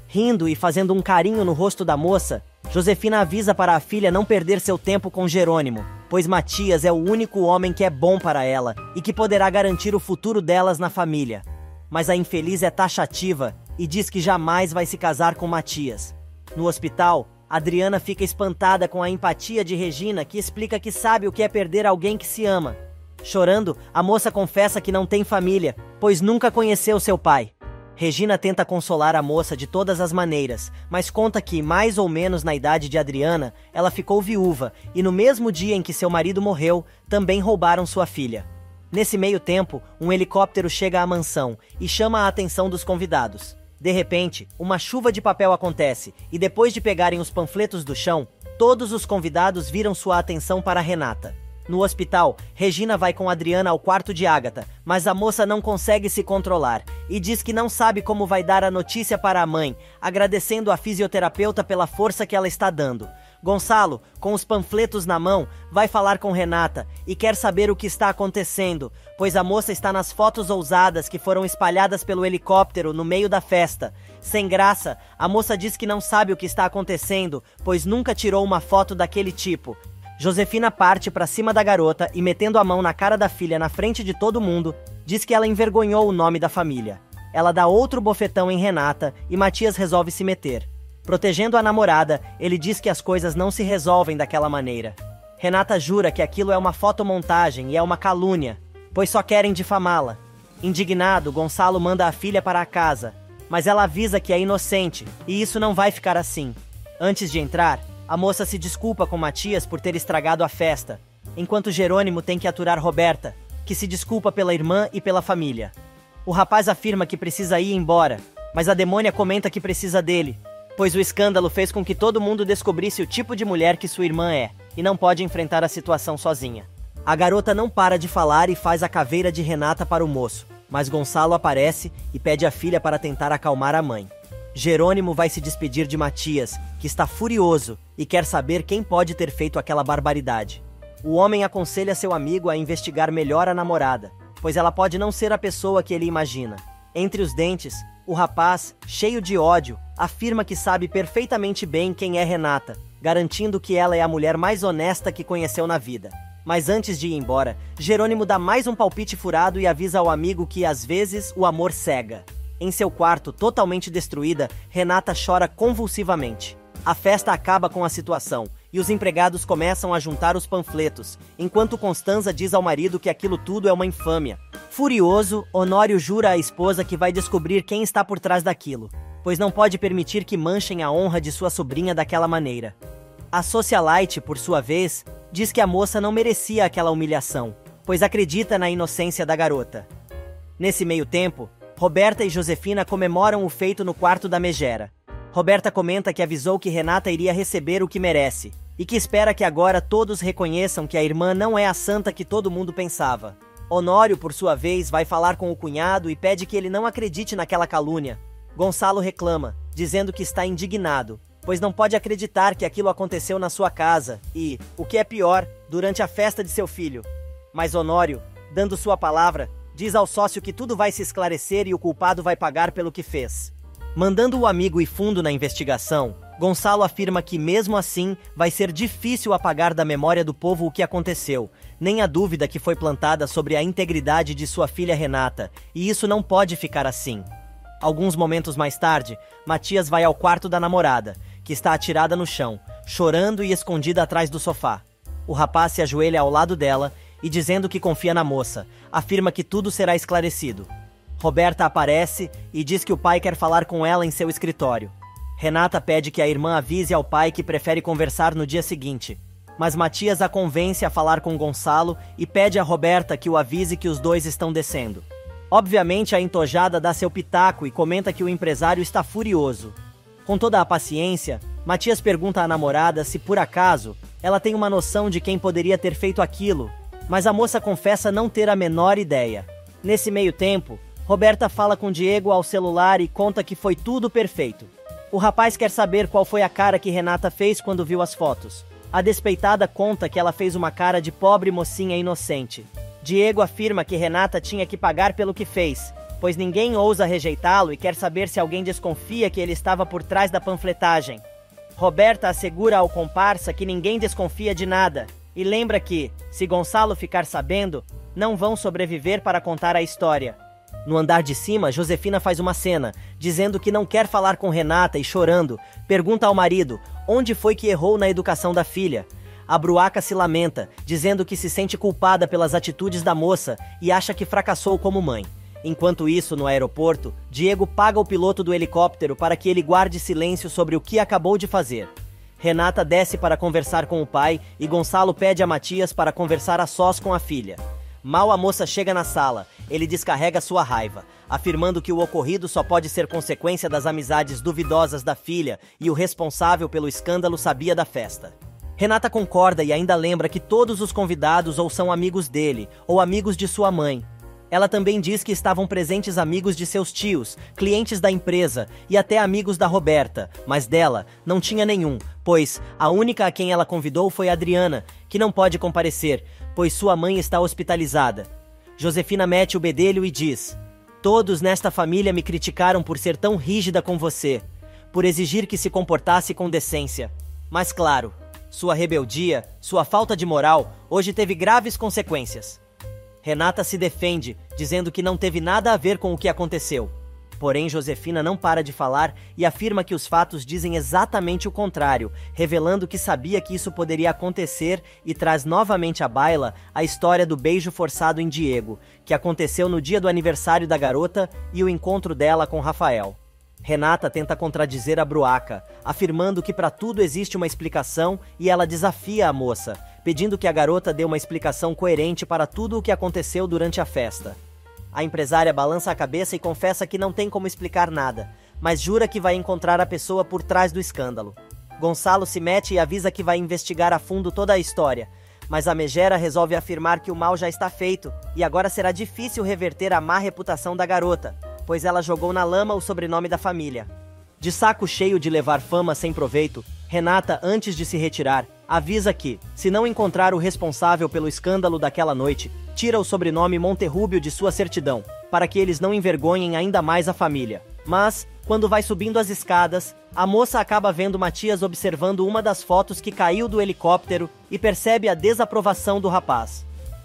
Rindo e fazendo um carinho no rosto da moça, Josefina avisa para a filha não perder seu tempo com Jerônimo, pois Matias é o único homem que é bom para ela e que poderá garantir o futuro delas na família. Mas a infeliz é taxativa e diz que jamais vai se casar com Matias. No hospital, Adriana fica espantada com a empatia de Regina, que explica que sabe o que é perder alguém que se ama. Chorando, a moça confessa que não tem família, pois nunca conheceu seu pai. Regina tenta consolar a moça de todas as maneiras, mas conta que, mais ou menos na idade de Adriana, ela ficou viúva e no mesmo dia em que seu marido morreu, também roubaram sua filha. Nesse meio tempo, um helicóptero chega à mansão e chama a atenção dos convidados. De repente, uma chuva de papel acontece e depois de pegarem os panfletos do chão, todos os convidados viram sua atenção para Renata. No hospital, Regina vai com Adriana ao quarto de Agatha, mas a moça não consegue se controlar e diz que não sabe como vai dar a notícia para a mãe, agradecendo a fisioterapeuta pela força que ela está dando. Gonçalo, com os panfletos na mão, vai falar com Renata e quer saber o que está acontecendo, pois a moça está nas fotos ousadas que foram espalhadas pelo helicóptero no meio da festa. Sem graça, a moça diz que não sabe o que está acontecendo, pois nunca tirou uma foto daquele tipo. Josefina parte para cima da garota e, metendo a mão na cara da filha na frente de todo mundo, diz que ela envergonhou o nome da família. Ela dá outro bofetão em Renata e Matias resolve se meter. Protegendo a namorada, ele diz que as coisas não se resolvem daquela maneira. Renata jura que aquilo é uma fotomontagem e é uma calúnia, pois só querem difamá-la. Indignado, Gonçalo manda a filha para a casa, mas ela avisa que é inocente e isso não vai ficar assim. Antes de entrar, a moça se desculpa com Matias por ter estragado a festa, enquanto Jerônimo tem que aturar Roberta, que se desculpa pela irmã e pela família. O rapaz afirma que precisa ir embora, mas a demônia comenta que precisa dele, pois o escândalo fez com que todo mundo descobrisse o tipo de mulher que sua irmã é, e não pode enfrentar a situação sozinha. A garota não para de falar e faz a caveira de Renata para o moço, mas Gonçalo aparece e pede a filha para tentar acalmar a mãe. Jerônimo vai se despedir de Matias, que está furioso e quer saber quem pode ter feito aquela barbaridade. O homem aconselha seu amigo a investigar melhor a namorada, pois ela pode não ser a pessoa que ele imagina. Entre os dentes, o rapaz, cheio de ódio, afirma que sabe perfeitamente bem quem é Renata, garantindo que ela é a mulher mais honesta que conheceu na vida. Mas antes de ir embora, Jerônimo dá mais um palpite furado e avisa ao amigo que, às vezes, o amor cega. Em seu quarto, totalmente destruída, Renata chora convulsivamente. A festa acaba com a situação, e os empregados começam a juntar os panfletos, enquanto Constanza diz ao marido que aquilo tudo é uma infâmia. Furioso, Honório jura à esposa que vai descobrir quem está por trás daquilo, pois não pode permitir que manchem a honra de sua sobrinha daquela maneira. A socialite, por sua vez, diz que a moça não merecia aquela humilhação, pois acredita na inocência da garota. Nesse meio tempo, Roberta e Josefina comemoram o feito no quarto da megera. Roberta comenta que avisou que Renata iria receber o que merece, e que espera que agora todos reconheçam que a irmã não é a santa que todo mundo pensava. Honório, por sua vez, vai falar com o cunhado e pede que ele não acredite naquela calúnia. Gonçalo reclama, dizendo que está indignado, pois não pode acreditar que aquilo aconteceu na sua casa e, o que é pior, durante a festa de seu filho. Mas Honório, dando sua palavra, diz ao sócio que tudo vai se esclarecer e o culpado vai pagar pelo que fez. Mandando o amigo ir fundo na investigação, Gonçalo afirma que mesmo assim vai ser difícil apagar da memória do povo o que aconteceu, nem a dúvida que foi plantada sobre a integridade de sua filha Renata, e isso não pode ficar assim. Alguns momentos mais tarde, Matias vai ao quarto da namorada, que está atirada no chão, chorando e escondida atrás do sofá. O rapaz se ajoelha ao lado dela e, dizendo que confia na moça, afirma que tudo será esclarecido. Roberta aparece e diz que o pai quer falar com ela em seu escritório. Renata pede que a irmã avise ao pai que prefere conversar no dia seguinte, mas Matias a convence a falar com Gonçalo e pede a Roberta que o avise que os dois estão descendo. Obviamente, a entojada dá seu pitaco e comenta que o empresário está furioso. Com toda a paciência, Matias pergunta à namorada se, por acaso, ela tem uma noção de quem poderia ter feito aquilo, mas a moça confessa não ter a menor ideia. Nesse meio tempo, Roberta fala com Diego ao celular e conta que foi tudo perfeito. O rapaz quer saber qual foi a cara que Renata fez quando viu as fotos. A despeitada conta que ela fez uma cara de pobre mocinha inocente. Diego afirma que Renata tinha que pagar pelo que fez, pois ninguém ousa rejeitá-lo e quer saber se alguém desconfia que ele estava por trás da panfletagem. Roberta assegura ao comparsa que ninguém desconfia de nada e lembra que, se Gonçalo ficar sabendo, não vão sobreviver para contar a história. No andar de cima, Josefina faz uma cena, dizendo que não quer falar com Renata e, chorando, pergunta ao marido onde foi que errou na educação da filha. A Bruaca se lamenta, dizendo que se sente culpada pelas atitudes da moça e acha que fracassou como mãe. Enquanto isso, no aeroporto, Diego paga o piloto do helicóptero para que ele guarde silêncio sobre o que acabou de fazer. Renata desce para conversar com o pai e Gonçalo pede a Matias para conversar a sós com a filha. Mal a moça chega na sala, ele descarrega sua raiva, afirmando que o ocorrido só pode ser consequência das amizades duvidosas da filha e o responsável pelo escândalo sabia da festa. Renata concorda e ainda lembra que todos os convidados ou são amigos dele, ou amigos de sua mãe. Ela também diz que estavam presentes amigos de seus tios, clientes da empresa e até amigos da Roberta, mas dela não tinha nenhum, pois a única a quem ela convidou foi Adriana, que não pode comparecer, pois sua mãe está hospitalizada. Josefina mete o bedelho e diz: "Todos nesta família me criticaram por ser tão rígida com você, por exigir que se comportasse com decência. Mas claro, sua rebeldia, sua falta de moral, hoje teve graves consequências." Renata se defende, dizendo que não teve nada a ver com o que aconteceu. Porém, Josefina não para de falar e afirma que os fatos dizem exatamente o contrário, revelando que sabia que isso poderia acontecer e traz novamente à baila a história do beijo forçado em Diego, que aconteceu no dia do aniversário da garota e o encontro dela com Rafael. Renata tenta contradizer a bruaca, afirmando que para tudo existe uma explicação e ela desafia a moça, pedindo que a garota dê uma explicação coerente para tudo o que aconteceu durante a festa. A empresária balança a cabeça e confessa que não tem como explicar nada, mas jura que vai encontrar a pessoa por trás do escândalo. Gonçalo se mete e avisa que vai investigar a fundo toda a história, mas a megera resolve afirmar que o mal já está feito e agora será difícil reverter a má reputação da garota, pois ela jogou na lama o sobrenome da família. De saco cheio de levar fama sem proveito, Renata, antes de se retirar, avisa que, se não encontrar o responsável pelo escândalo daquela noite, tira o sobrenome Monterrúbio de sua certidão, para que eles não envergonhem ainda mais a família. Mas, quando vai subindo as escadas, a moça acaba vendo Matias observando uma das fotos que caiu do helicóptero e percebe a desaprovação do rapaz.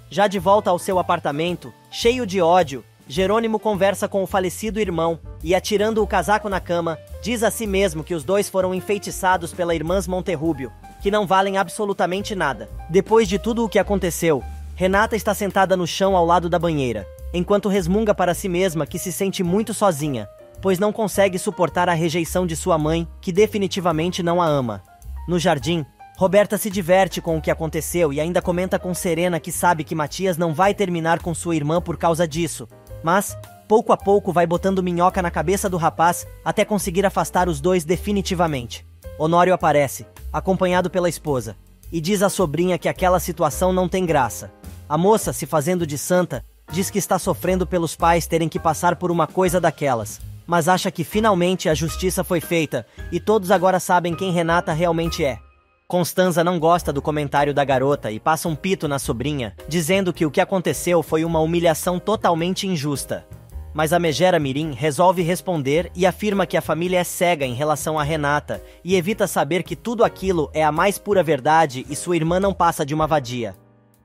Já de volta ao seu apartamento, cheio de ódio, Jerônimo conversa com o falecido irmão e, atirando o casaco na cama, diz a si mesmo que os dois foram enfeitiçados pela irmã Monterrúbio, que não valem absolutamente nada. Depois de tudo o que aconteceu, Renata está sentada no chão ao lado da banheira, enquanto resmunga para si mesma que se sente muito sozinha, pois não consegue suportar a rejeição de sua mãe, que definitivamente não a ama. No jardim, Roberta se diverte com o que aconteceu e ainda comenta com Serena que sabe que Matias não vai terminar com sua irmã por causa disso, mas, pouco a pouco, vai botando minhoca na cabeça do rapaz até conseguir afastar os dois definitivamente. Honório aparece, acompanhado pela esposa, e diz à sobrinha que aquela situação não tem graça. A moça, se fazendo de santa, diz que está sofrendo pelos pais terem que passar por uma coisa daquelas, mas acha que finalmente a justiça foi feita e todos agora sabem quem Renata realmente é. Constanza não gosta do comentário da garota e passa um pito na sobrinha, dizendo que o que aconteceu foi uma humilhação totalmente injusta. Mas a megera mirim resolve responder e afirma que a família é cega em relação a Renata e evita saber que tudo aquilo é a mais pura verdade e sua irmã não passa de uma vadia.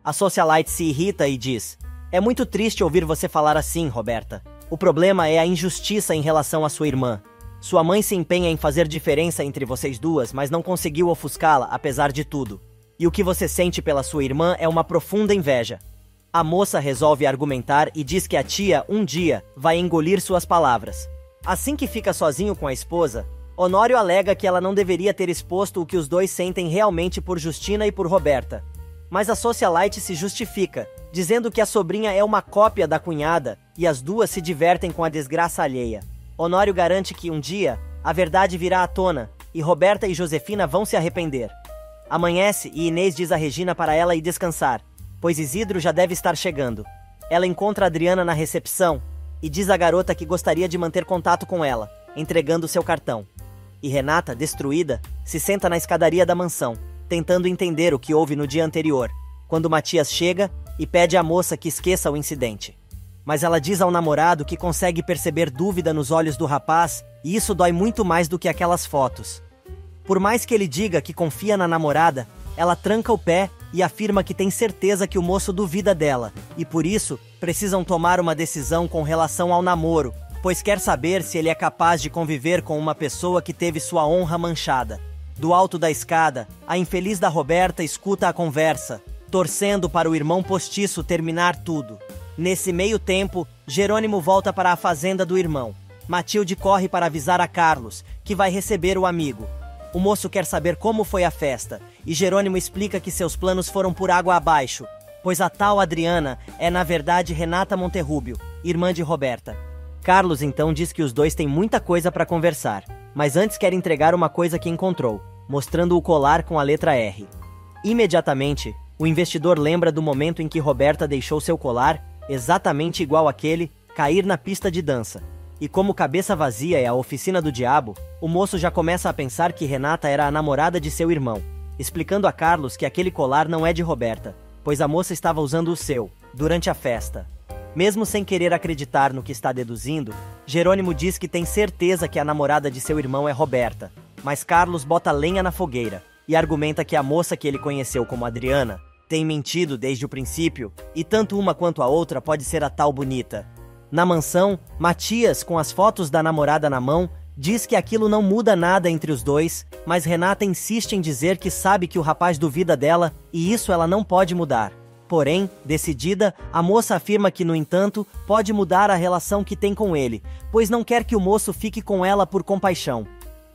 A socialite se irrita e diz: "É muito triste ouvir você falar assim, Roberta. O problema é a injustiça em relação à sua irmã. Sua mãe se empenha em fazer diferença entre vocês duas, mas não conseguiu ofuscá-la, apesar de tudo. E o que você sente pela sua irmã é uma profunda inveja." A moça resolve argumentar e diz que a tia, um dia, vai engolir suas palavras. Assim que fica sozinho com a esposa, Honório alega que ela não deveria ter exposto o que os dois sentem realmente por Justina e por Roberta. Mas a socialite se justifica, dizendo que a sobrinha é uma cópia da cunhada e as duas se divertem com a desgraça alheia. Honório garante que um dia, a verdade virá à tona e Roberta e Josefina vão se arrepender. Amanhece e Inês diz a Regina para ela ir descansar, pois Isidro já deve estar chegando. Ela encontra Adriana na recepção e diz à garota que gostaria de manter contato com ela, entregando seu cartão. E Renata, destruída, se senta na escadaria da mansão, tentando entender o que houve no dia anterior, quando Matias chega e pede à moça que esqueça o incidente. Mas ela diz ao namorado que consegue perceber dúvida nos olhos do rapaz e isso dói muito mais do que aquelas fotos. Por mais que ele diga que confia na namorada, ela tranca o pé e afirma que tem certeza que o moço duvida dela e por isso precisam tomar uma decisão com relação ao namoro, pois quer saber se ele é capaz de conviver com uma pessoa que teve sua honra manchada. Do alto da escada, a infeliz da Roberta escuta a conversa, torcendo para o irmão postiço terminar tudo. Nesse meio tempo, Jerônimo volta para a fazenda do irmão. Matilde corre para avisar a Carlos, que vai receber o amigo. O moço quer saber como foi a festa, e Jerônimo explica que seus planos foram por água abaixo, pois a tal Adriana é na verdade Renata Monterrubio, irmã de Roberta. Carlos então diz que os dois têm muita coisa para conversar, mas antes quer entregar uma coisa que encontrou, mostrando o colar com a letra R. Imediatamente, o investidor lembra do momento em que Roberta deixou seu colar, exatamente igual àquele, cair na pista de dança. E como cabeça vazia é a oficina do diabo, o moço já começa a pensar que Renata era a namorada de seu irmão, explicando a Carlos que aquele colar não é de Roberta, pois a moça estava usando o seu, durante a festa. Mesmo sem querer acreditar no que está deduzindo, Jerônimo diz que tem certeza que a namorada de seu irmão é Roberta, mas Carlos bota lenha na fogueira e argumenta que a moça que ele conheceu como Adriana tem mentido desde o princípio, e tanto uma quanto a outra pode ser a tal Bonita. Na mansão, Matias, com as fotos da namorada na mão, diz que aquilo não muda nada entre os dois, mas Renata insiste em dizer que sabe que o rapaz duvida dela e isso ela não pode mudar. Porém, decidida, a moça afirma que, no entanto, pode mudar a relação que tem com ele, pois não quer que o moço fique com ela por compaixão.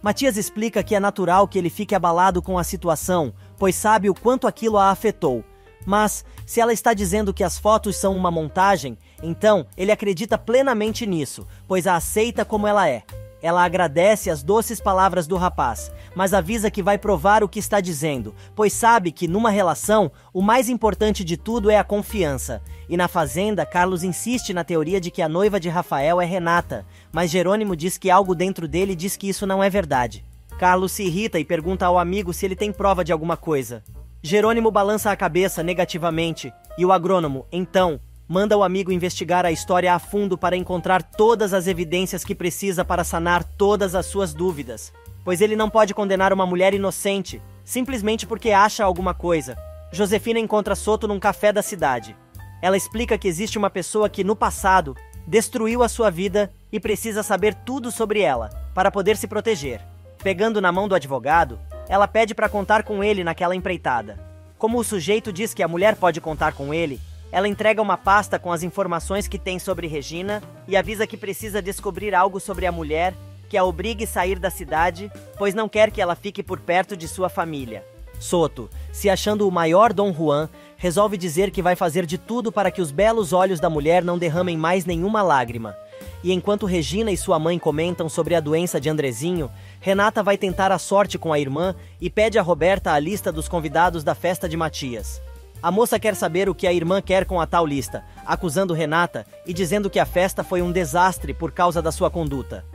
Matias explica que é natural que ele fique abalado com a situação, pois sabe o quanto aquilo a afetou. Mas, se ela está dizendo que as fotos são uma montagem, então ele acredita plenamente nisso, pois a aceita como ela é. Ela agradece as doces palavras do rapaz, mas avisa que vai provar o que está dizendo, pois sabe que, numa relação, o mais importante de tudo é a confiança. E na fazenda, Carlos insiste na teoria de que a noiva de Rafael é Renata, mas Jerônimo diz que algo dentro dele diz que isso não é verdade. Carlos se irrita e pergunta ao amigo se ele tem prova de alguma coisa. Jerônimo balança a cabeça negativamente, e o agrônomo, então, manda o amigo investigar a história a fundo para encontrar todas as evidências que precisa para sanar todas as suas dúvidas, pois ele não pode condenar uma mulher inocente, simplesmente porque acha alguma coisa. Josefina encontra Soto num café da cidade. Ela explica que existe uma pessoa que, no passado, destruiu a sua vida e precisa saber tudo sobre ela, para poder se proteger. Pegando na mão do advogado, ela pede para contar com ele naquela empreitada. Como o sujeito diz que a mulher pode contar com ele, ela entrega uma pasta com as informações que tem sobre Regina e avisa que precisa descobrir algo sobre a mulher que a obrigue a sair da cidade, pois não quer que ela fique por perto de sua família. Soto, se achando o maior Dom Juan, resolve dizer que vai fazer de tudo para que os belos olhos da mulher não derramem mais nenhuma lágrima. E enquanto Regina e sua mãe comentam sobre a doença de Andrezinho, Renata vai tentar a sorte com a irmã e pede a Roberta a lista dos convidados da festa de Matias. A moça quer saber o que a irmã quer com a tal lista, acusando Renata e dizendo que a festa foi um desastre por causa da sua conduta.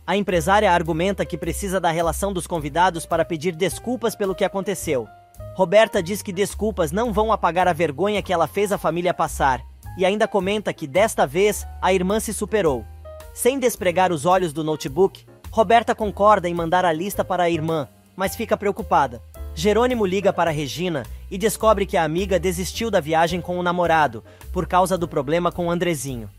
A empresária argumenta que precisa da relação dos convidados para pedir desculpas pelo que aconteceu. Roberta diz que desculpas não vão apagar a vergonha que ela fez a família passar, e ainda comenta que desta vez a irmã se superou. Sem despregar os olhos do notebook, Roberta concorda em mandar a lista para a irmã, mas fica preocupada. Jerônimo liga para Regina e descobre que a amiga desistiu da viagem com o namorado, por causa do problema com Andrezinho.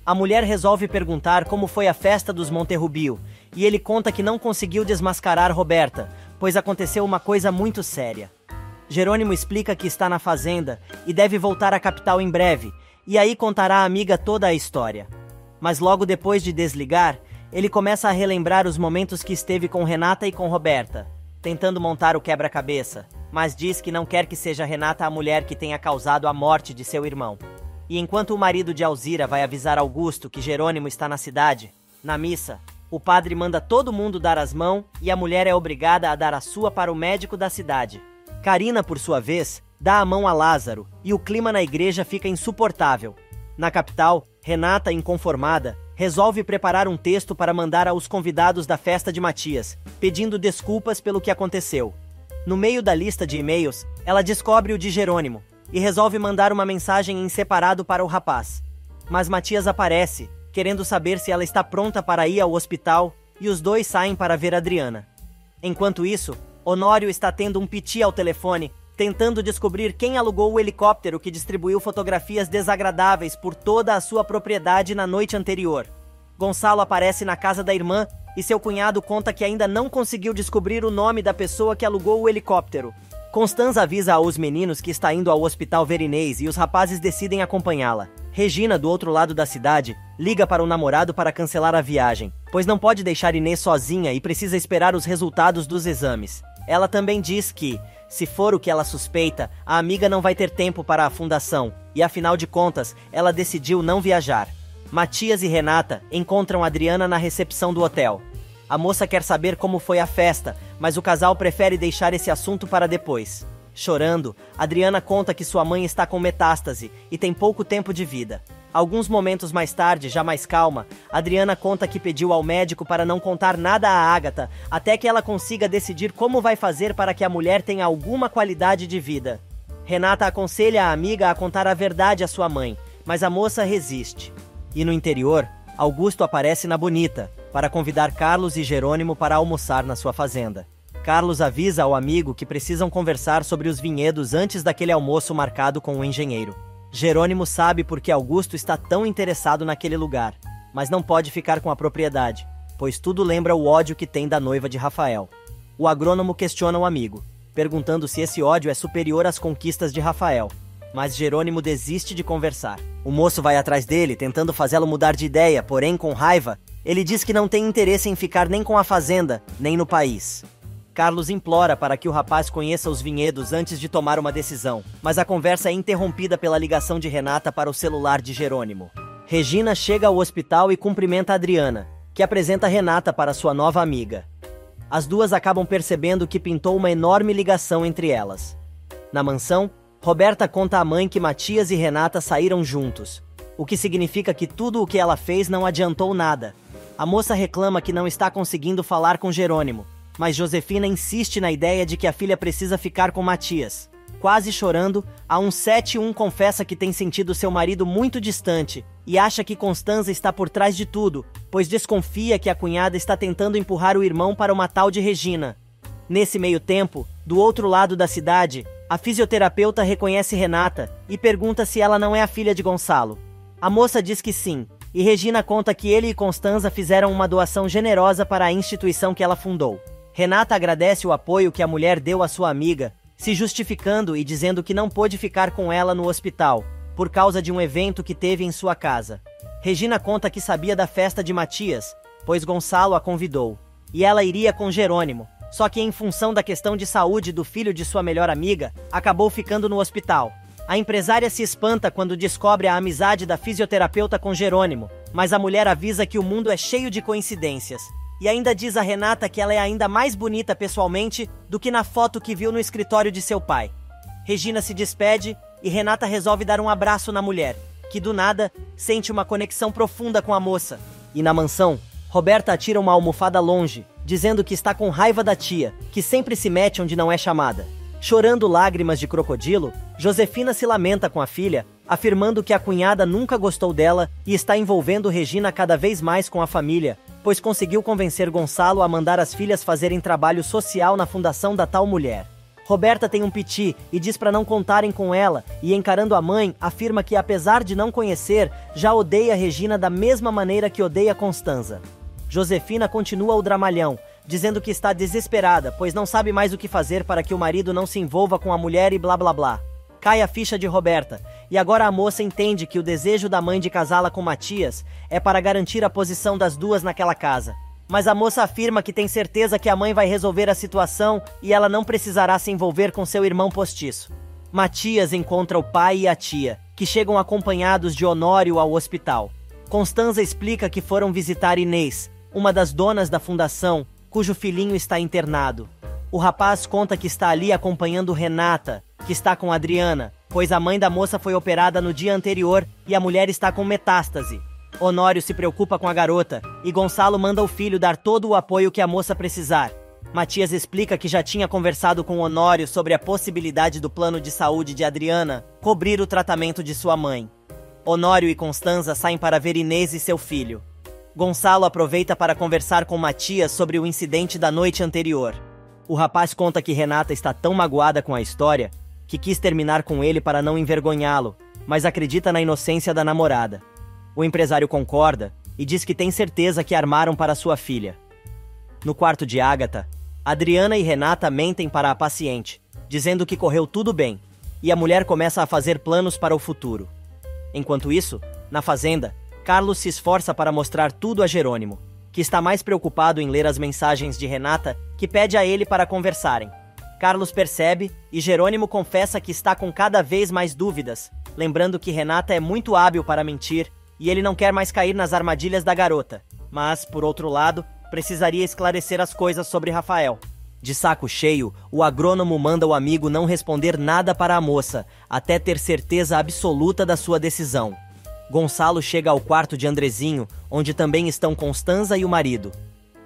A mulher resolve perguntar como foi a festa dos Monterrubio, e ele conta que não conseguiu desmascarar Roberta, pois aconteceu uma coisa muito séria. Jerônimo explica que está na fazenda e deve voltar à capital em breve, e aí contará à amiga toda a história. Mas logo depois de desligar, ele começa a relembrar os momentos que esteve com Renata e com Roberta, tentando montar o quebra-cabeça, mas diz que não quer que seja Renata a mulher que tenha causado a morte de seu irmão. E enquanto o marido de Alzira vai avisar Augusto que Jerônimo está na cidade, na missa, o padre manda todo mundo dar as mãos e a mulher é obrigada a dar a sua para o médico da cidade. Carina, por sua vez, dá a mão a Lázaro e o clima na igreja fica insuportável. Na capital, Renata, inconformada, resolve preparar um texto para mandar aos convidados da festa de Matias, pedindo desculpas pelo que aconteceu. No meio da lista de e-mails, ela descobre o de Jerônimo e resolve mandar uma mensagem em separado para o rapaz. Mas Matias aparece, querendo saber se ela está pronta para ir ao hospital, e os dois saem para ver Adriana. Enquanto isso, Honório está tendo um piti ao telefone, tentando descobrir quem alugou o helicóptero que distribuiu fotografias desagradáveis por toda a sua propriedade na noite anterior. Gonçalo aparece na casa da irmã e seu cunhado conta que ainda não conseguiu descobrir o nome da pessoa que alugou o helicóptero. Constanza avisa aos meninos que está indo ao hospital ver Inês e os rapazes decidem acompanhá-la. Regina, do outro lado da cidade, liga para o namorado para cancelar a viagem, pois não pode deixar Inês sozinha e precisa esperar os resultados dos exames. Ela também diz que, se for o que ela suspeita, a amiga não vai ter tempo para a fundação, e afinal de contas, ela decidiu não viajar. Matias e Renata encontram Adriana na recepção do hotel. A moça quer saber como foi a festa, mas o casal prefere deixar esse assunto para depois. Chorando, Adriana conta que sua mãe está com metástase e tem pouco tempo de vida. Alguns momentos mais tarde, já mais calma, Adriana conta que pediu ao médico para não contar nada a Agatha, até que ela consiga decidir como vai fazer para que a mulher tenha alguma qualidade de vida. Renata aconselha a amiga a contar a verdade à sua mãe, mas a moça resiste. E no interior, Augusto aparece na Bonita, para convidar Carlos e Jerônimo para almoçar na sua fazenda. Carlos avisa ao amigo que precisam conversar sobre os vinhedos antes daquele almoço marcado com o engenheiro. Jerônimo sabe por que Augusto está tão interessado naquele lugar, mas não pode ficar com a propriedade, pois tudo lembra o ódio que tem da noiva de Rafael. O agrônomo questiona o amigo, perguntando se esse ódio é superior às conquistas de Rafael, mas Jerônimo desiste de conversar. O moço vai atrás dele, tentando fazê-lo mudar de ideia, porém, com raiva, ele diz que não tem interesse em ficar nem com a fazenda, nem no país. Carlos implora para que o rapaz conheça os vinhedos antes de tomar uma decisão, mas a conversa é interrompida pela ligação de Renata para o celular de Jerônimo. Regina chega ao hospital e cumprimenta Adriana, que apresenta Renata para sua nova amiga. As duas acabam percebendo que pintou uma enorme ligação entre elas. Na mansão, Roberta conta à mãe que Matias e Renata saíram juntos, o que significa que tudo o que ela fez não adiantou nada. A moça reclama que não está conseguindo falar com Jerônimo, mas Josefina insiste na ideia de que a filha precisa ficar com Matias. Quase chorando, a 171 confessa que tem sentido seu marido muito distante e acha que Constanza está por trás de tudo, pois desconfia que a cunhada está tentando empurrar o irmão para uma tal de Regina. Nesse meio tempo, do outro lado da cidade, a fisioterapeuta reconhece Renata e pergunta se ela não é a filha de Gonçalo. A moça diz que sim, e Regina conta que ele e Constanza fizeram uma doação generosa para a instituição que ela fundou. Renata agradece o apoio que a mulher deu à sua amiga, se justificando e dizendo que não pôde ficar com ela no hospital, por causa de um evento que teve em sua casa. Regina conta que sabia da festa de Matias, pois Gonçalo a convidou, e ela iria com Jerônimo, só que em função da questão de saúde do filho de sua melhor amiga, acabou ficando no hospital. A empresária se espanta quando descobre a amizade da fisioterapeuta com Jerônimo, mas a mulher avisa que o mundo é cheio de coincidências. E ainda diz a Renata que ela é ainda mais bonita pessoalmente do que na foto que viu no escritório de seu pai. Regina se despede e Renata resolve dar um abraço na mulher, que do nada sente uma conexão profunda com a moça. E na mansão, Roberta atira uma almofada longe, dizendo que está com raiva da tia, que sempre se mete onde não é chamada. Chorando lágrimas de crocodilo, Josefina se lamenta com a filha, afirmando que a cunhada nunca gostou dela e está envolvendo Regina cada vez mais com a família, pois conseguiu convencer Gonçalo a mandar as filhas fazerem trabalho social na fundação da tal mulher. Roberta tem um piti e diz para não contarem com ela, e encarando a mãe, afirma que apesar de não conhecer, já odeia Regina da mesma maneira que odeia Constanza. Josefina continua o dramalhão, dizendo que está desesperada, pois não sabe mais o que fazer para que o marido não se envolva com a mulher e blá blá blá. Cai a ficha de Roberta, e agora a moça entende que o desejo da mãe de casá-la com Matias é para garantir a posição das duas naquela casa. Mas a moça afirma que tem certeza que a mãe vai resolver a situação e ela não precisará se envolver com seu irmão postiço. Matias encontra o pai e a tia, que chegam acompanhados de Honório ao hospital. Constanza explica que foram visitar Inês, uma das donas da fundação, cujo filhinho está internado. O rapaz conta que está ali acompanhando Renata, que está com Adriana, pois a mãe da moça foi operada no dia anterior e a mulher está com metástase. Honório se preocupa com a garota e Gonçalo manda o filho dar todo o apoio que a moça precisar. Matias explica que já tinha conversado com Honório sobre a possibilidade do plano de saúde de Adriana cobrir o tratamento de sua mãe. Honório e Constanza saem para ver Inês e seu filho. Gonçalo aproveita para conversar com Matias sobre o incidente da noite anterior. O rapaz conta que Renata está tão magoada com a história que quis terminar com ele para não envergonhá-lo, mas acredita na inocência da namorada. O empresário concorda e diz que tem certeza que armaram para sua filha. No quarto de Agatha, Adriana e Renata mentem para a paciente, dizendo que correu tudo bem, e a mulher começa a fazer planos para o futuro. Enquanto isso, na fazenda, Carlos se esforça para mostrar tudo a Jerônimo. que está mais preocupado em ler as mensagens de Renata, que pede a ele para conversarem. Carlos percebe e Jerônimo confessa que está com cada vez mais dúvidas, lembrando que Renata é muito hábil para mentir e ele não quer mais cair nas armadilhas da garota. Mas, por outro lado, precisaria esclarecer as coisas sobre Rafael. De saco cheio, o agrônomo manda o amigo não responder nada para a moça, até ter certeza absoluta da sua decisão. Gonçalo chega ao quarto de Andrezinho, onde também estão Constanza e o marido.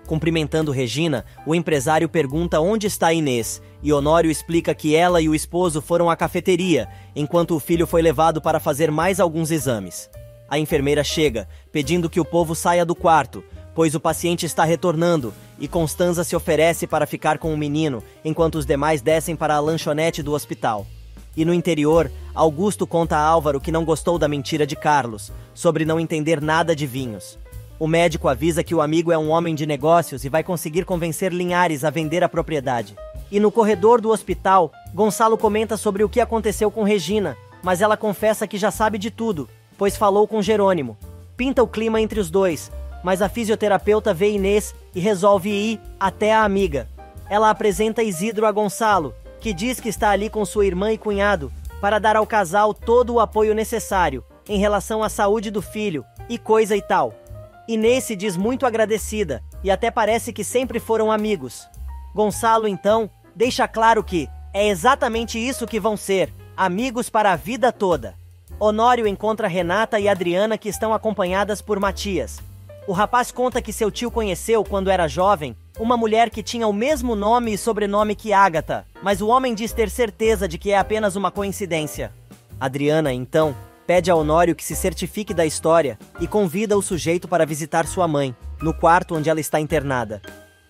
Cumprimentando Regina, o empresário pergunta onde está Inês, e Honório explica que ela e o esposo foram à cafeteria, enquanto o filho foi levado para fazer mais alguns exames. A enfermeira chega, pedindo que o povo saia do quarto, pois o paciente está retornando, e Constanza se oferece para ficar com o menino, enquanto os demais descem para a lanchonete do hospital. E no interior, Augusto conta a Álvaro que não gostou da mentira de Carlos, sobre não entender nada de vinhos. O médico avisa que o amigo é um homem de negócios e vai conseguir convencer Linhares a vender a propriedade. E no corredor do hospital, Gonçalo comenta sobre o que aconteceu com Regina, mas ela confessa que já sabe de tudo, pois falou com Jerônimo. Pinta o clima entre os dois, mas a fisioterapeuta vê Inês e resolve ir até a amiga. Ela apresenta Isidro a Gonçalo, que diz que está ali com sua irmã e cunhado, para dar ao casal todo o apoio necessário em relação à saúde do filho e coisa e tal. Inês se diz muito agradecida e até parece que sempre foram amigos. Gonçalo, então, deixa claro que é exatamente isso que vão ser, amigos para a vida toda. Honório encontra Renata e Adriana, que estão acompanhadas por Matias. O rapaz conta que seu tio conheceu, quando era jovem, uma mulher que tinha o mesmo nome e sobrenome que Ágata, mas o homem diz ter certeza de que é apenas uma coincidência. Adriana, então, pede a Honório que se certifique da história e convida o sujeito para visitar sua mãe, no quarto onde ela está internada.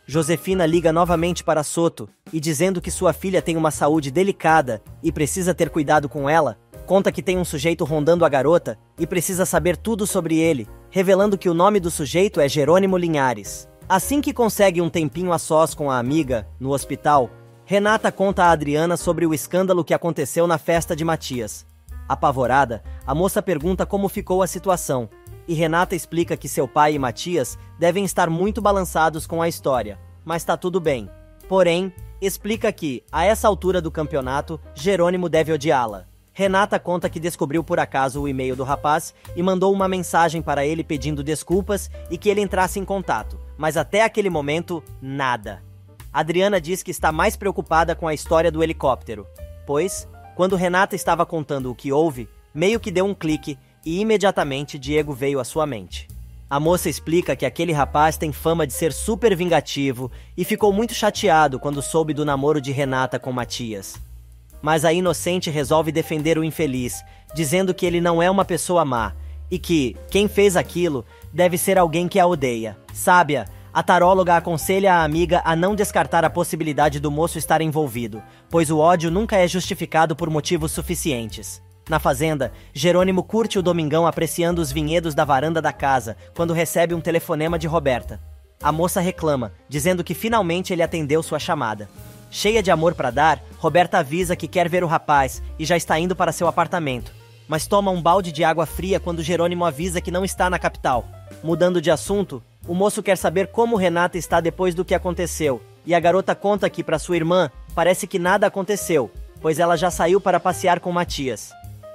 Josefina liga novamente para Soto e, dizendo que sua filha tem uma saúde delicada e precisa ter cuidado com ela, conta que tem um sujeito rondando a garota e precisa saber tudo sobre ele, revelando que o nome do sujeito é Jerônimo Linhares. Assim que consegue um tempinho a sós com a amiga, no hospital, Renata conta a Adriana sobre o escândalo que aconteceu na festa de Matias. Apavorada, a moça pergunta como ficou a situação, e Renata explica que seu pai e Matias devem estar muito balançados com a história, mas tá tudo bem. Porém, explica que, a essa altura do campeonato, Jerônimo deve odiá-la. Renata conta que descobriu por acaso o e-mail do rapaz e mandou uma mensagem para ele pedindo desculpas e que ele entrasse em contato, mas até aquele momento, nada. Adriana diz que está mais preocupada com a história do helicóptero, pois, quando Renata estava contando o que houve, meio que deu um clique e imediatamente Diego veio à sua mente. A moça explica que aquele rapaz tem fama de ser super vingativo e ficou muito chateado quando soube do namoro de Renata com Matias. Mas a inocente resolve defender o infeliz, dizendo que ele não é uma pessoa má, e que, quem fez aquilo, deve ser alguém que a odeia. Sábia, a taróloga aconselha a amiga a não descartar a possibilidade do moço estar envolvido, pois o ódio nunca é justificado por motivos suficientes. Na fazenda, Jerônimo curte o domingão apreciando os vinhedos da varanda da casa, quando recebe um telefonema de Roberta. A moça reclama, dizendo que finalmente ele atendeu sua chamada. Cheia de amor para dar, Roberta avisa que quer ver o rapaz e já está indo para seu apartamento, mas toma um balde de água fria quando Jerônimo avisa que não está na capital. Mudando de assunto, o moço quer saber como Renata está depois do que aconteceu, e a garota conta que para sua irmã parece que nada aconteceu, pois ela já saiu para passear com Matias.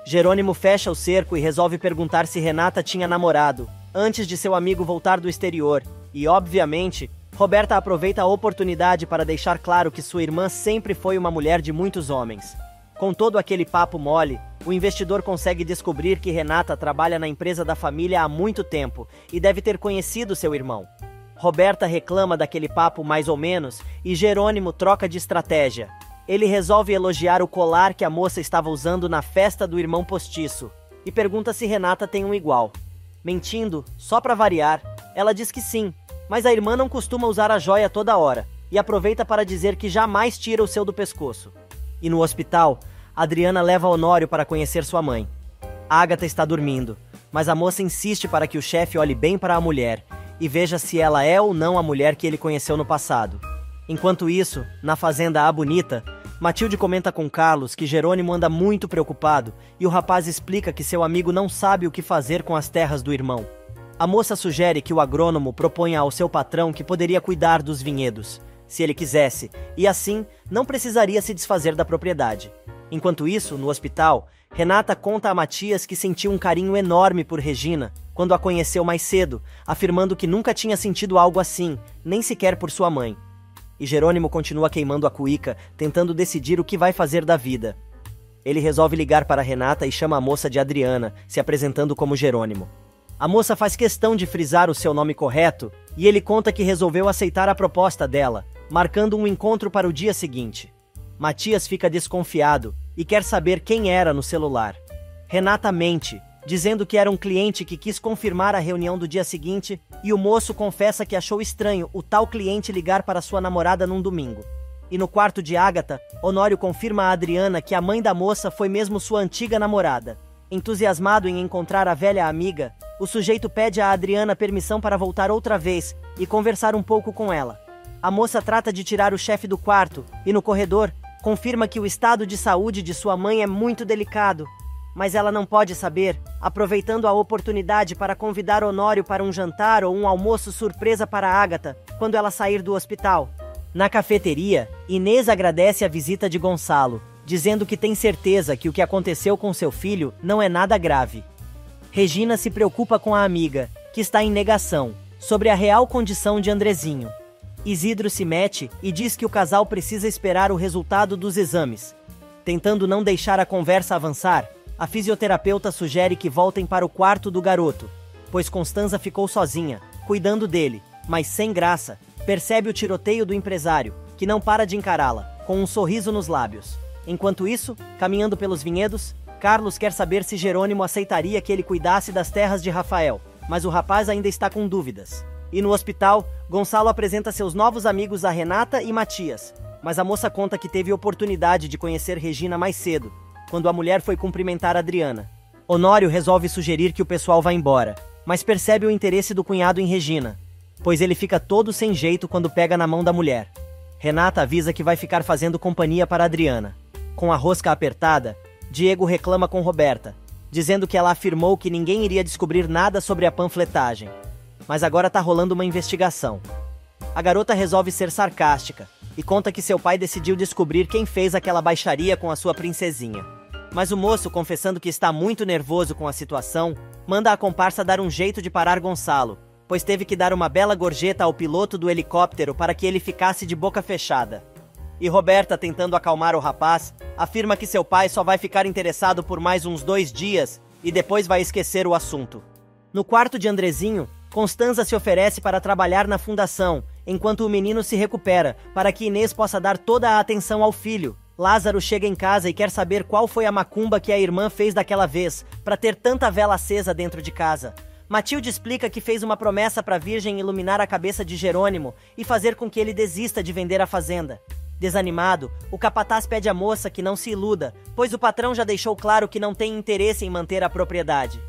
Jerônimo fecha o cerco e resolve perguntar se Renata tinha namorado, antes de seu amigo voltar do exterior, e obviamente, Roberta aproveita a oportunidade para deixar claro que sua irmã sempre foi uma mulher de muitos homens. Com todo aquele papo mole, o investidor consegue descobrir que Renata trabalha na empresa da família há muito tempo e deve ter conhecido seu irmão. Roberta reclama daquele papo mais ou menos e Jerônimo troca de estratégia. Ele resolve elogiar o colar que a moça estava usando na festa do irmão postiço e pergunta se Renata tem um igual. Mentindo, só para variar, ela diz que sim, mas a irmã não costuma usar a joia toda hora e aproveita para dizer que jamais tira o seu do pescoço. E no hospital, Adriana leva Honório para conhecer sua mãe. Ágata está dormindo, mas a moça insiste para que o chefe olhe bem para a mulher e veja se ela é ou não a mulher que ele conheceu no passado. Enquanto isso, na fazenda A Bonita, Matilde comenta com Carlos que Jerônimo anda muito preocupado e o rapaz explica que seu amigo não sabe o que fazer com as terras do irmão. A moça sugere que o agrônomo proponha ao seu patrão que poderia cuidar dos vinhedos, se ele quisesse, e assim não precisaria se desfazer da propriedade. Enquanto isso, no hospital, Renata conta a Matias que sentiu um carinho enorme por Regina quando a conheceu mais cedo, afirmando que nunca tinha sentido algo assim, nem sequer por sua mãe. E Jerônimo continua queimando a cuíca, tentando decidir o que vai fazer da vida. Ele resolve ligar para Renata e chama a moça de Adriana, se apresentando como Jerônimo. A moça faz questão de frisar o seu nome correto, e ele conta que resolveu aceitar a proposta dela, marcando um encontro para o dia seguinte. Matias fica desconfiado e quer saber quem era no celular. Renata mente, dizendo que era um cliente que quis confirmar a reunião do dia seguinte, e o moço confessa que achou estranho o tal cliente ligar para sua namorada num domingo. E no quarto de Ágata, Honório confirma a Adriana que a mãe da moça foi mesmo sua antiga namorada. Entusiasmado em encontrar a velha amiga, o sujeito pede a Adriana permissão para voltar outra vez e conversar um pouco com ela. A moça trata de tirar o chefe do quarto e, no corredor, confirma que o estado de saúde de sua mãe é muito delicado. Mas ela não pode saber, aproveitando a oportunidade para convidar Honório para um jantar ou um almoço surpresa para Ágata, quando ela sair do hospital. Na cafeteria, Inês agradece a visita de Gonçalo, dizendo que tem certeza que o que aconteceu com seu filho não é nada grave. Regina se preocupa com a amiga, que está em negação, sobre a real condição de Andrezinho. Isidro se mete e diz que o casal precisa esperar o resultado dos exames. Tentando não deixar a conversa avançar, a fisioterapeuta sugere que voltem para o quarto do garoto, pois Constanza ficou sozinha, cuidando dele, mas sem graça, percebe o tiroteio do empresário, que não para de encará-la, com um sorriso nos lábios. Enquanto isso, caminhando pelos vinhedos, Carlos quer saber se Jerônimo aceitaria que ele cuidasse das terras de Rafael, mas o rapaz ainda está com dúvidas. E no hospital, Gonçalo apresenta seus novos amigos a Renata e Matias, mas a moça conta que teve oportunidade de conhecer Regina mais cedo, quando a mulher foi cumprimentar Adriana. Honório resolve sugerir que o pessoal vá embora, mas percebe o interesse do cunhado em Regina, pois ele fica todo sem jeito quando pega na mão da mulher. Renata avisa que vai ficar fazendo companhia para Adriana. Com a rosca apertada, Diego reclama com Roberta, dizendo que ela afirmou que ninguém iria descobrir nada sobre a panfletagem. Mas agora tá rolando uma investigação. A garota resolve ser sarcástica e conta que seu pai decidiu descobrir quem fez aquela baixaria com a sua princesinha. Mas o moço, confessando que está muito nervoso com a situação, manda a comparsa dar um jeito de parar Gonçalo, pois teve que dar uma bela gorjeta ao piloto do helicóptero para que ele ficasse de boca fechada. E Roberta, tentando acalmar o rapaz, afirma que seu pai só vai ficar interessado por mais uns 2 dias e depois vai esquecer o assunto. No quarto de Andrezinho, Constanza se oferece para trabalhar na fundação, enquanto o menino se recupera, para que Inês possa dar toda a atenção ao filho. Lázaro chega em casa e quer saber qual foi a macumba que a irmã fez daquela vez, para ter tanta vela acesa dentro de casa. Matilde explica que fez uma promessa para a Virgem iluminar a cabeça de Jerônimo e fazer com que ele desista de vender a fazenda. Desanimado, o capataz pede à moça que não se iluda, pois o patrão já deixou claro que não tem interesse em manter a propriedade.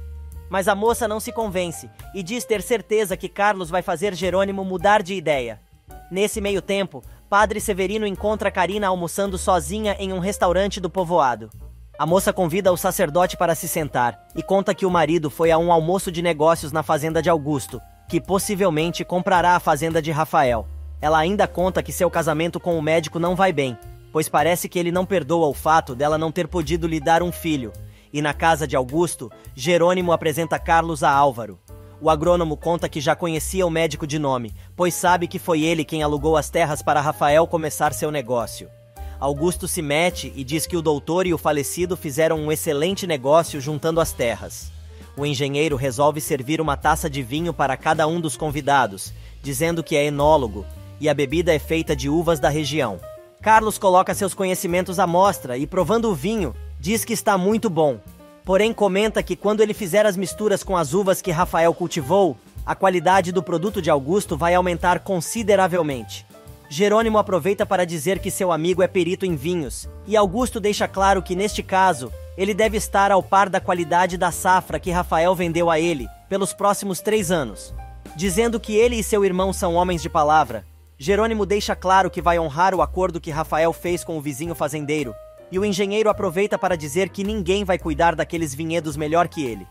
Mas a moça não se convence e diz ter certeza que Carlos vai fazer Jerônimo mudar de ideia. Nesse meio tempo, Padre Severino encontra Carina almoçando sozinha em um restaurante do povoado. A moça convida o sacerdote para se sentar e conta que o marido foi a um almoço de negócios na fazenda de Augusto, que possivelmente comprará a fazenda de Rafael. Ela ainda conta que seu casamento com o médico não vai bem, pois parece que ele não perdoa o fato dela não ter podido lhe dar um filho. E na casa de Augusto, Jerônimo apresenta Carlos a Álvaro. O agrônomo conta que já conhecia o médico de nome, pois sabe que foi ele quem alugou as terras para Rafael começar seu negócio. Augusto se mete e diz que o doutor e o falecido fizeram um excelente negócio juntando as terras. O engenheiro resolve servir uma taça de vinho para cada um dos convidados, dizendo que é enólogo, e a bebida é feita de uvas da região. Carlos coloca seus conhecimentos à mostra e, provando o vinho, diz que está muito bom. Porém, comenta que quando ele fizer as misturas com as uvas que Rafael cultivou, a qualidade do produto de Augusto vai aumentar consideravelmente. Jerônimo aproveita para dizer que seu amigo é perito em vinhos, e Augusto deixa claro que, neste caso, ele deve estar ao par da qualidade da safra que Rafael vendeu a ele pelos próximos 3 anos. Dizendo que ele e seu irmão são homens de palavra, Jerônimo deixa claro que vai honrar o acordo que Rafael fez com o vizinho fazendeiro, e o engenheiro aproveita para dizer que ninguém vai cuidar daqueles vinhedos melhor que ele.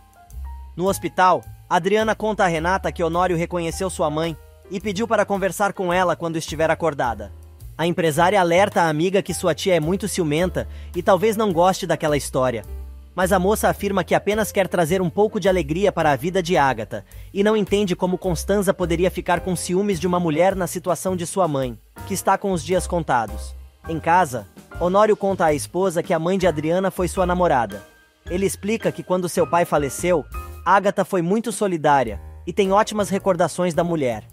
No hospital, Adriana conta a Renata que Honório reconheceu sua mãe e pediu para conversar com ela quando estiver acordada. A empresária alerta a amiga que sua tia é muito ciumenta e talvez não goste daquela história. Mas a moça afirma que apenas quer trazer um pouco de alegria para a vida de Ágata e não entende como Constanza poderia ficar com ciúmes de uma mulher na situação de sua mãe, que está com os dias contados. Em casa, Honório conta à esposa que a mãe de Adriana foi sua namorada. Ele explica que quando seu pai faleceu, Ágata foi muito solidária e tem ótimas recordações da mulher.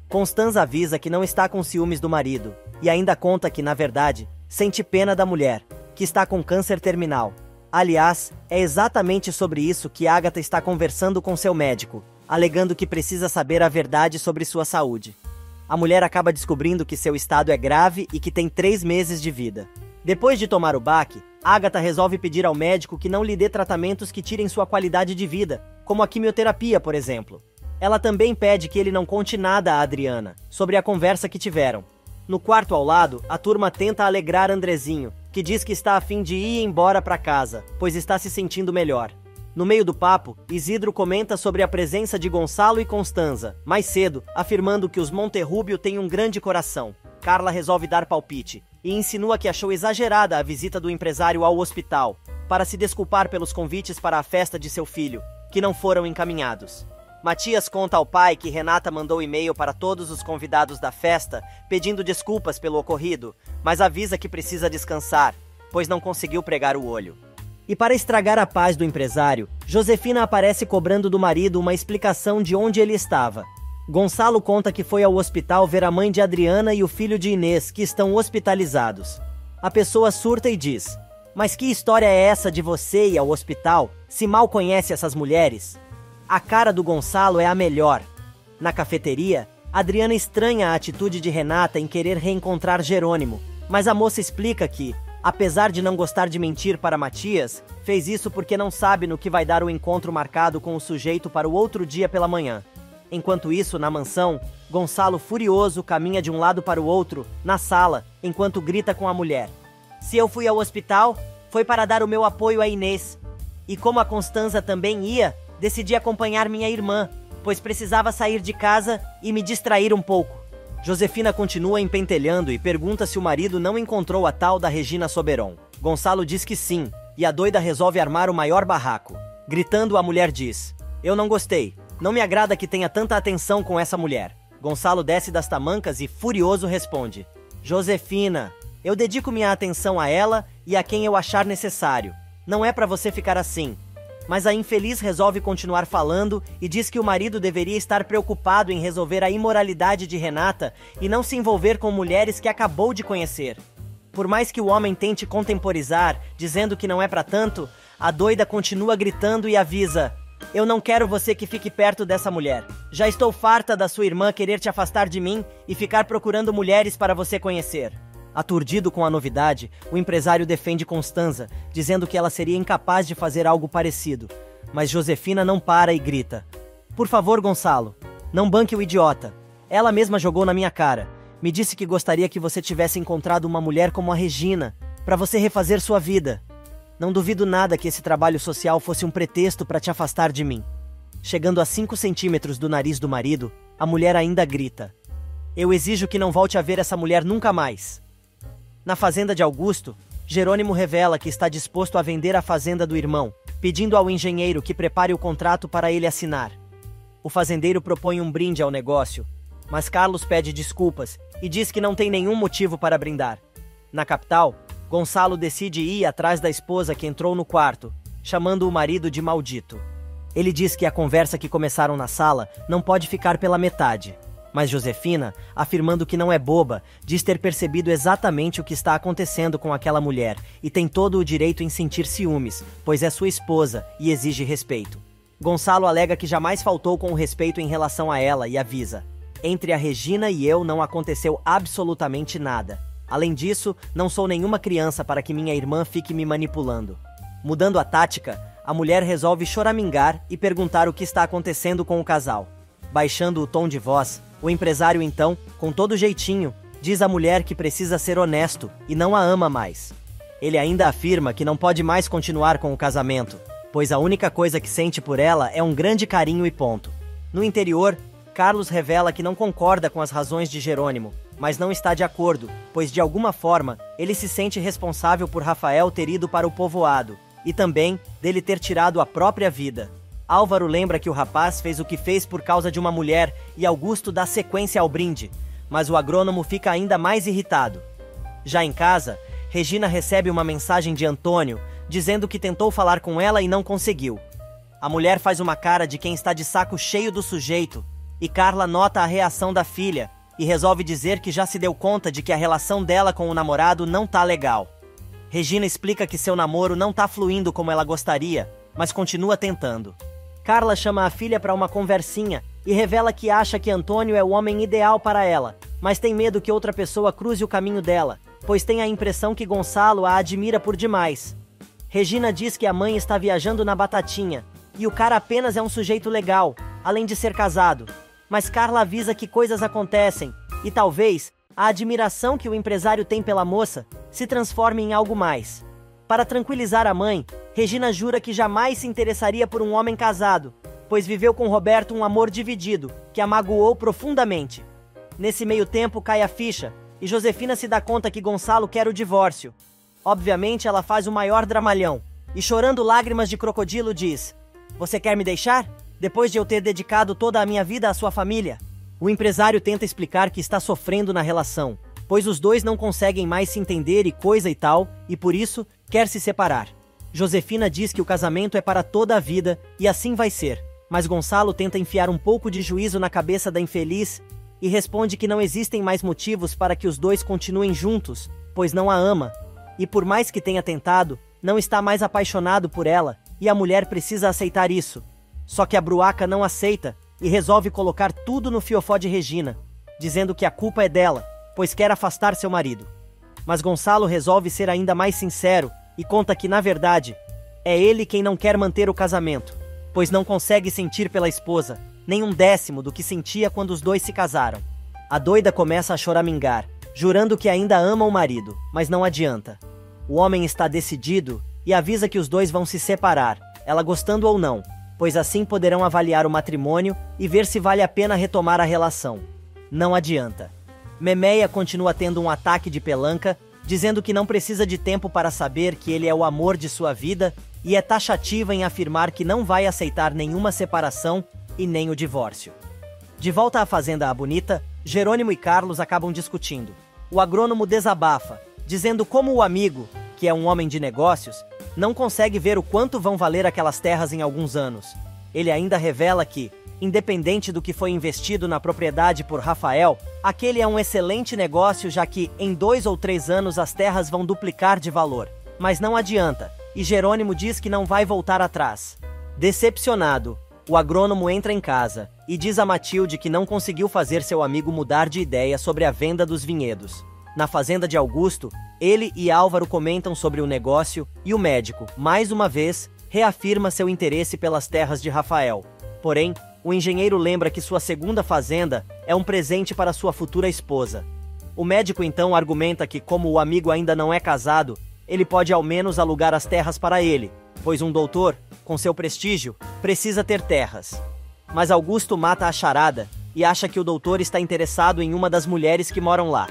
Constanza avisa que não está com ciúmes do marido e ainda conta que, na verdade, sente pena da mulher, que está com câncer terminal. Aliás, é exatamente sobre isso que Ágata está conversando com seu médico, alegando que precisa saber a verdade sobre sua saúde. A mulher acaba descobrindo que seu estado é grave e que tem 3 meses de vida. Depois de tomar o baque, Ágata resolve pedir ao médico que não lhe dê tratamentos que tirem sua qualidade de vida, como a quimioterapia, por exemplo. Ela também pede que ele não conte nada a Adriana sobre a conversa que tiveram. No quarto ao lado, a turma tenta alegrar Andrezinho, que diz que está a fim de ir embora para casa, pois está se sentindo melhor. No meio do papo, Isidro comenta sobre a presença de Gonçalo e Constanza, mais cedo, afirmando que os Monterrubio têm um grande coração. Carla resolve dar palpite e insinua que achou exagerada a visita do empresário ao hospital, para se desculpar pelos convites para a festa de seu filho, que não foram encaminhados. Matias conta ao pai que Renata mandou e-mail para todos os convidados da festa, pedindo desculpas pelo ocorrido, mas avisa que precisa descansar, pois não conseguiu pregar o olho. E para estragar a paz do empresário, Josefina aparece cobrando do marido uma explicação de onde ele estava. Gonçalo conta que foi ao hospital ver a mãe de Adriana e o filho de Inês, que estão hospitalizados. A pessoa surta e diz: "Mas que história é essa de você ir ao hospital, se mal conhece essas mulheres?" A cara do Gonçalo é a melhor. Na cafeteria, Adriana estranha a atitude de Renata em querer reencontrar Jerônimo, mas a moça explica que, apesar de não gostar de mentir para Matias, fez isso porque não sabe no que vai dar o encontro marcado com o sujeito para o outro dia pela manhã. Enquanto isso, na mansão, Gonçalo, furioso, caminha de um lado para o outro, na sala, enquanto grita com a mulher: "Se eu fui ao hospital, foi para dar o meu apoio a Inês. E como a Constanza também ia, decidi acompanhar minha irmã, pois precisava sair de casa e me distrair um pouco." Josefina continua empentelhando e pergunta se o marido não encontrou a tal da Regina Soberon. Gonçalo diz que sim, e a doida resolve armar o maior barraco. Gritando, a mulher diz: "Eu não gostei. Não me agrada que tenha tanta atenção com essa mulher." Gonçalo desce das tamancas e, furioso, responde: "Josefina, eu dedico minha atenção a ela e a quem eu achar necessário. Não é para você ficar assim." Mas a infeliz resolve continuar falando e diz que o marido deveria estar preocupado em resolver a imoralidade de Renata e não se envolver com mulheres que acabou de conhecer. Por mais que o homem tente contemporizar, dizendo que não é pra tanto, a doida continua gritando e avisa: "Eu não quero você que fique perto dessa mulher. Já estou farta da sua irmã querer te afastar de mim e ficar procurando mulheres para você conhecer." Aturdido com a novidade, o empresário defende Constanza, dizendo que ela seria incapaz de fazer algo parecido. Mas Josefina não para e grita: "Por favor, Gonçalo, não banque o idiota. Ela mesma jogou na minha cara. Me disse que gostaria que você tivesse encontrado uma mulher como a Regina, para você refazer sua vida. Não duvido nada que esse trabalho social fosse um pretexto para te afastar de mim." Chegando a 5 centímetros do nariz do marido, a mulher ainda grita: "Eu exijo que não volte a ver essa mulher nunca mais." Na fazenda de Augusto, Jerônimo revela que está disposto a vender a fazenda do irmão, pedindo ao engenheiro que prepare o contrato para ele assinar. O fazendeiro propõe um brinde ao negócio, mas Carlos pede desculpas e diz que não tem nenhum motivo para brindar. Na capital, Gonçalo decide ir atrás da esposa que entrou no quarto, chamando o marido de maldito. Ele diz que a conversa que começaram na sala não pode ficar pela metade. Mas Josefina, afirmando que não é boba, diz ter percebido exatamente o que está acontecendo com aquela mulher e tem todo o direito em sentir ciúmes, pois é sua esposa e exige respeito. Gonçalo alega que jamais faltou com o respeito em relação a ela e avisa: "Entre a Regina e eu não aconteceu absolutamente nada. Além disso, não sou nenhuma criança para que minha irmã fique me manipulando." Mudando a tática, a mulher resolve choramingar e perguntar o que está acontecendo com o casal. Baixando o tom de voz, o empresário então, com todo jeitinho, diz à mulher que precisa ser honesto e não a ama mais. Ele ainda afirma que não pode mais continuar com o casamento. pois a única coisa que sente por ela é um grande carinho e ponto. No interior, Carlos revela que não concorda com as razões de Jerônimo, mas não está de acordo, pois de alguma forma, ele se sente responsável por Rafael ter ido para o povoado, e também dele ter tirado a própria vida. Álvaro lembra que o rapaz fez o que fez por causa de uma mulher e Augusto dá sequência ao brinde, mas o agrônomo fica ainda mais irritado. Já em casa, Regina recebe uma mensagem de Antônio, dizendo que tentou falar com ela e não conseguiu. A mulher faz uma cara de quem está de saco cheio do sujeito, e Carla nota a reação da filha, e resolve dizer que já se deu conta de que a relação dela com o namorado não tá legal. Regina explica que seu namoro não tá fluindo como ela gostaria, mas continua tentando. Carla chama a filha para uma conversinha e revela que acha que Antônio é o homem ideal para ela, mas tem medo que outra pessoa cruze o caminho dela, pois tem a impressão que Gonçalo a admira por demais. Regina diz que a mãe está viajando na batatinha, e o cara apenas é um sujeito legal, além de ser casado. Mas Carla avisa que coisas acontecem, e talvez a admiração que o empresário tem pela moça se transforme em algo mais. Para tranquilizar a mãe, Regina jura que jamais se interessaria por um homem casado, pois viveu com Roberto um amor dividido, que a magoou profundamente. Nesse meio tempo cai a ficha, e Josefina se dá conta que Gonçalo quer o divórcio. Obviamente ela faz o maior dramalhão, e chorando lágrimas de crocodilo diz: "Você quer me deixar? Depois de eu ter dedicado toda a minha vida à sua família?" O empresário tenta explicar que está sofrendo na relação, pois os dois não conseguem mais se entender e coisa e tal, e por isso quer se separar. Josefina diz que o casamento é para toda a vida, e assim vai ser, mas Gonçalo tenta enfiar um pouco de juízo na cabeça da infeliz e responde que não existem mais motivos para que os dois continuem juntos, pois não a ama, e por mais que tenha tentado, não está mais apaixonado por ela, e a mulher precisa aceitar isso. Só que a bruaca não aceita e resolve colocar tudo no fiofó de Regina, dizendo que a culpa é dela, pois quer afastar seu marido. Mas Gonçalo resolve ser ainda mais sincero e conta que, na verdade, é ele quem não quer manter o casamento, pois não consegue sentir pela esposa nem um décimo do que sentia quando os dois se casaram. A doida começa a choramingar, jurando que ainda ama o marido, mas não adianta. O homem está decidido e avisa que os dois vão se separar, ela gostando ou não, pois assim poderão avaliar o matrimônio e ver se vale a pena retomar a relação. Não adianta. Memeia continua tendo um ataque de pelanca, dizendo que não precisa de tempo para saber que ele é o amor de sua vida e é taxativa em afirmar que não vai aceitar nenhuma separação e nem o divórcio. De volta à fazenda A Bonita, Jerônimo e Carlos acabam discutindo. O agrônomo desabafa, dizendo como o amigo, que é um homem de negócios, não consegue ver o quanto vão valer aquelas terras em alguns anos. Ele ainda revela que, independente do que foi investido na propriedade por Rafael, aquele é um excelente negócio, já que em 2 ou 3 anos as terras vão duplicar de valor. Mas não adianta, e Jerônimo diz que não vai voltar atrás. Decepcionado, o agrônomo entra em casa e diz a Matilde que não conseguiu fazer seu amigo mudar de ideia sobre a venda dos vinhedos. Na fazenda de Augusto, ele e Álvaro comentam sobre o negócio e o médico, mais uma vez, reafirma seu interesse pelas terras de Rafael. Porém, o engenheiro lembra que sua segunda fazenda é um presente para sua futura esposa. O médico então argumenta que, como o amigo ainda não é casado, ele pode ao menos alugar as terras para ele, pois um doutor, com seu prestígio, precisa ter terras. Mas Augusto mata a charada e acha que o doutor está interessado em uma das mulheres que moram lá.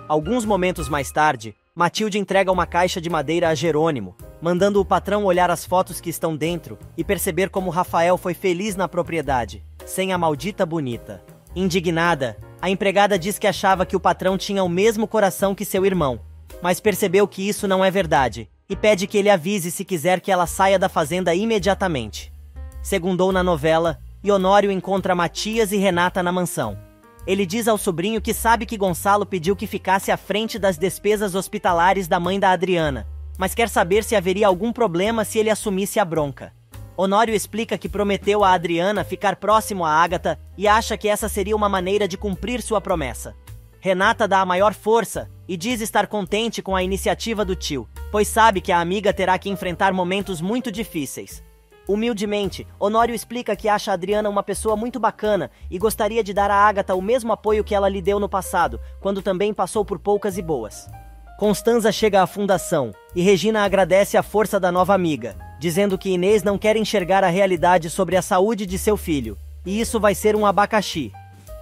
Alguns momentos mais tarde, Matilde entrega uma caixa de madeira a Jerônimo, mandando o patrão olhar as fotos que estão dentro e perceber como Rafael foi feliz na propriedade, sem a maldita Bonita. Indignada, a empregada diz que achava que o patrão tinha o mesmo coração que seu irmão, mas percebeu que isso não é verdade e pede que ele avise se quiser que ela saia da fazenda imediatamente. Segundou na novela, e Honório encontra Matias e Renata na mansão. Ele diz ao sobrinho que sabe que Gonçalo pediu que ficasse à frente das despesas hospitalares da mãe da Adriana, mas quer saber se haveria algum problema se ele assumisse a bronca. Honório explica que prometeu a Adriana ficar próximo a Ágata e acha que essa seria uma maneira de cumprir sua promessa. Renata dá a maior força e diz estar contente com a iniciativa do tio, pois sabe que a amiga terá que enfrentar momentos muito difíceis. Humildemente, Honório explica que acha a Adriana uma pessoa muito bacana e gostaria de dar a Ágata o mesmo apoio que ela lhe deu no passado, quando também passou por poucas e boas. Constanza chega à fundação e Regina agradece a força da nova amiga, dizendo que Inês não quer enxergar a realidade sobre a saúde de seu filho, e isso vai ser um abacaxi.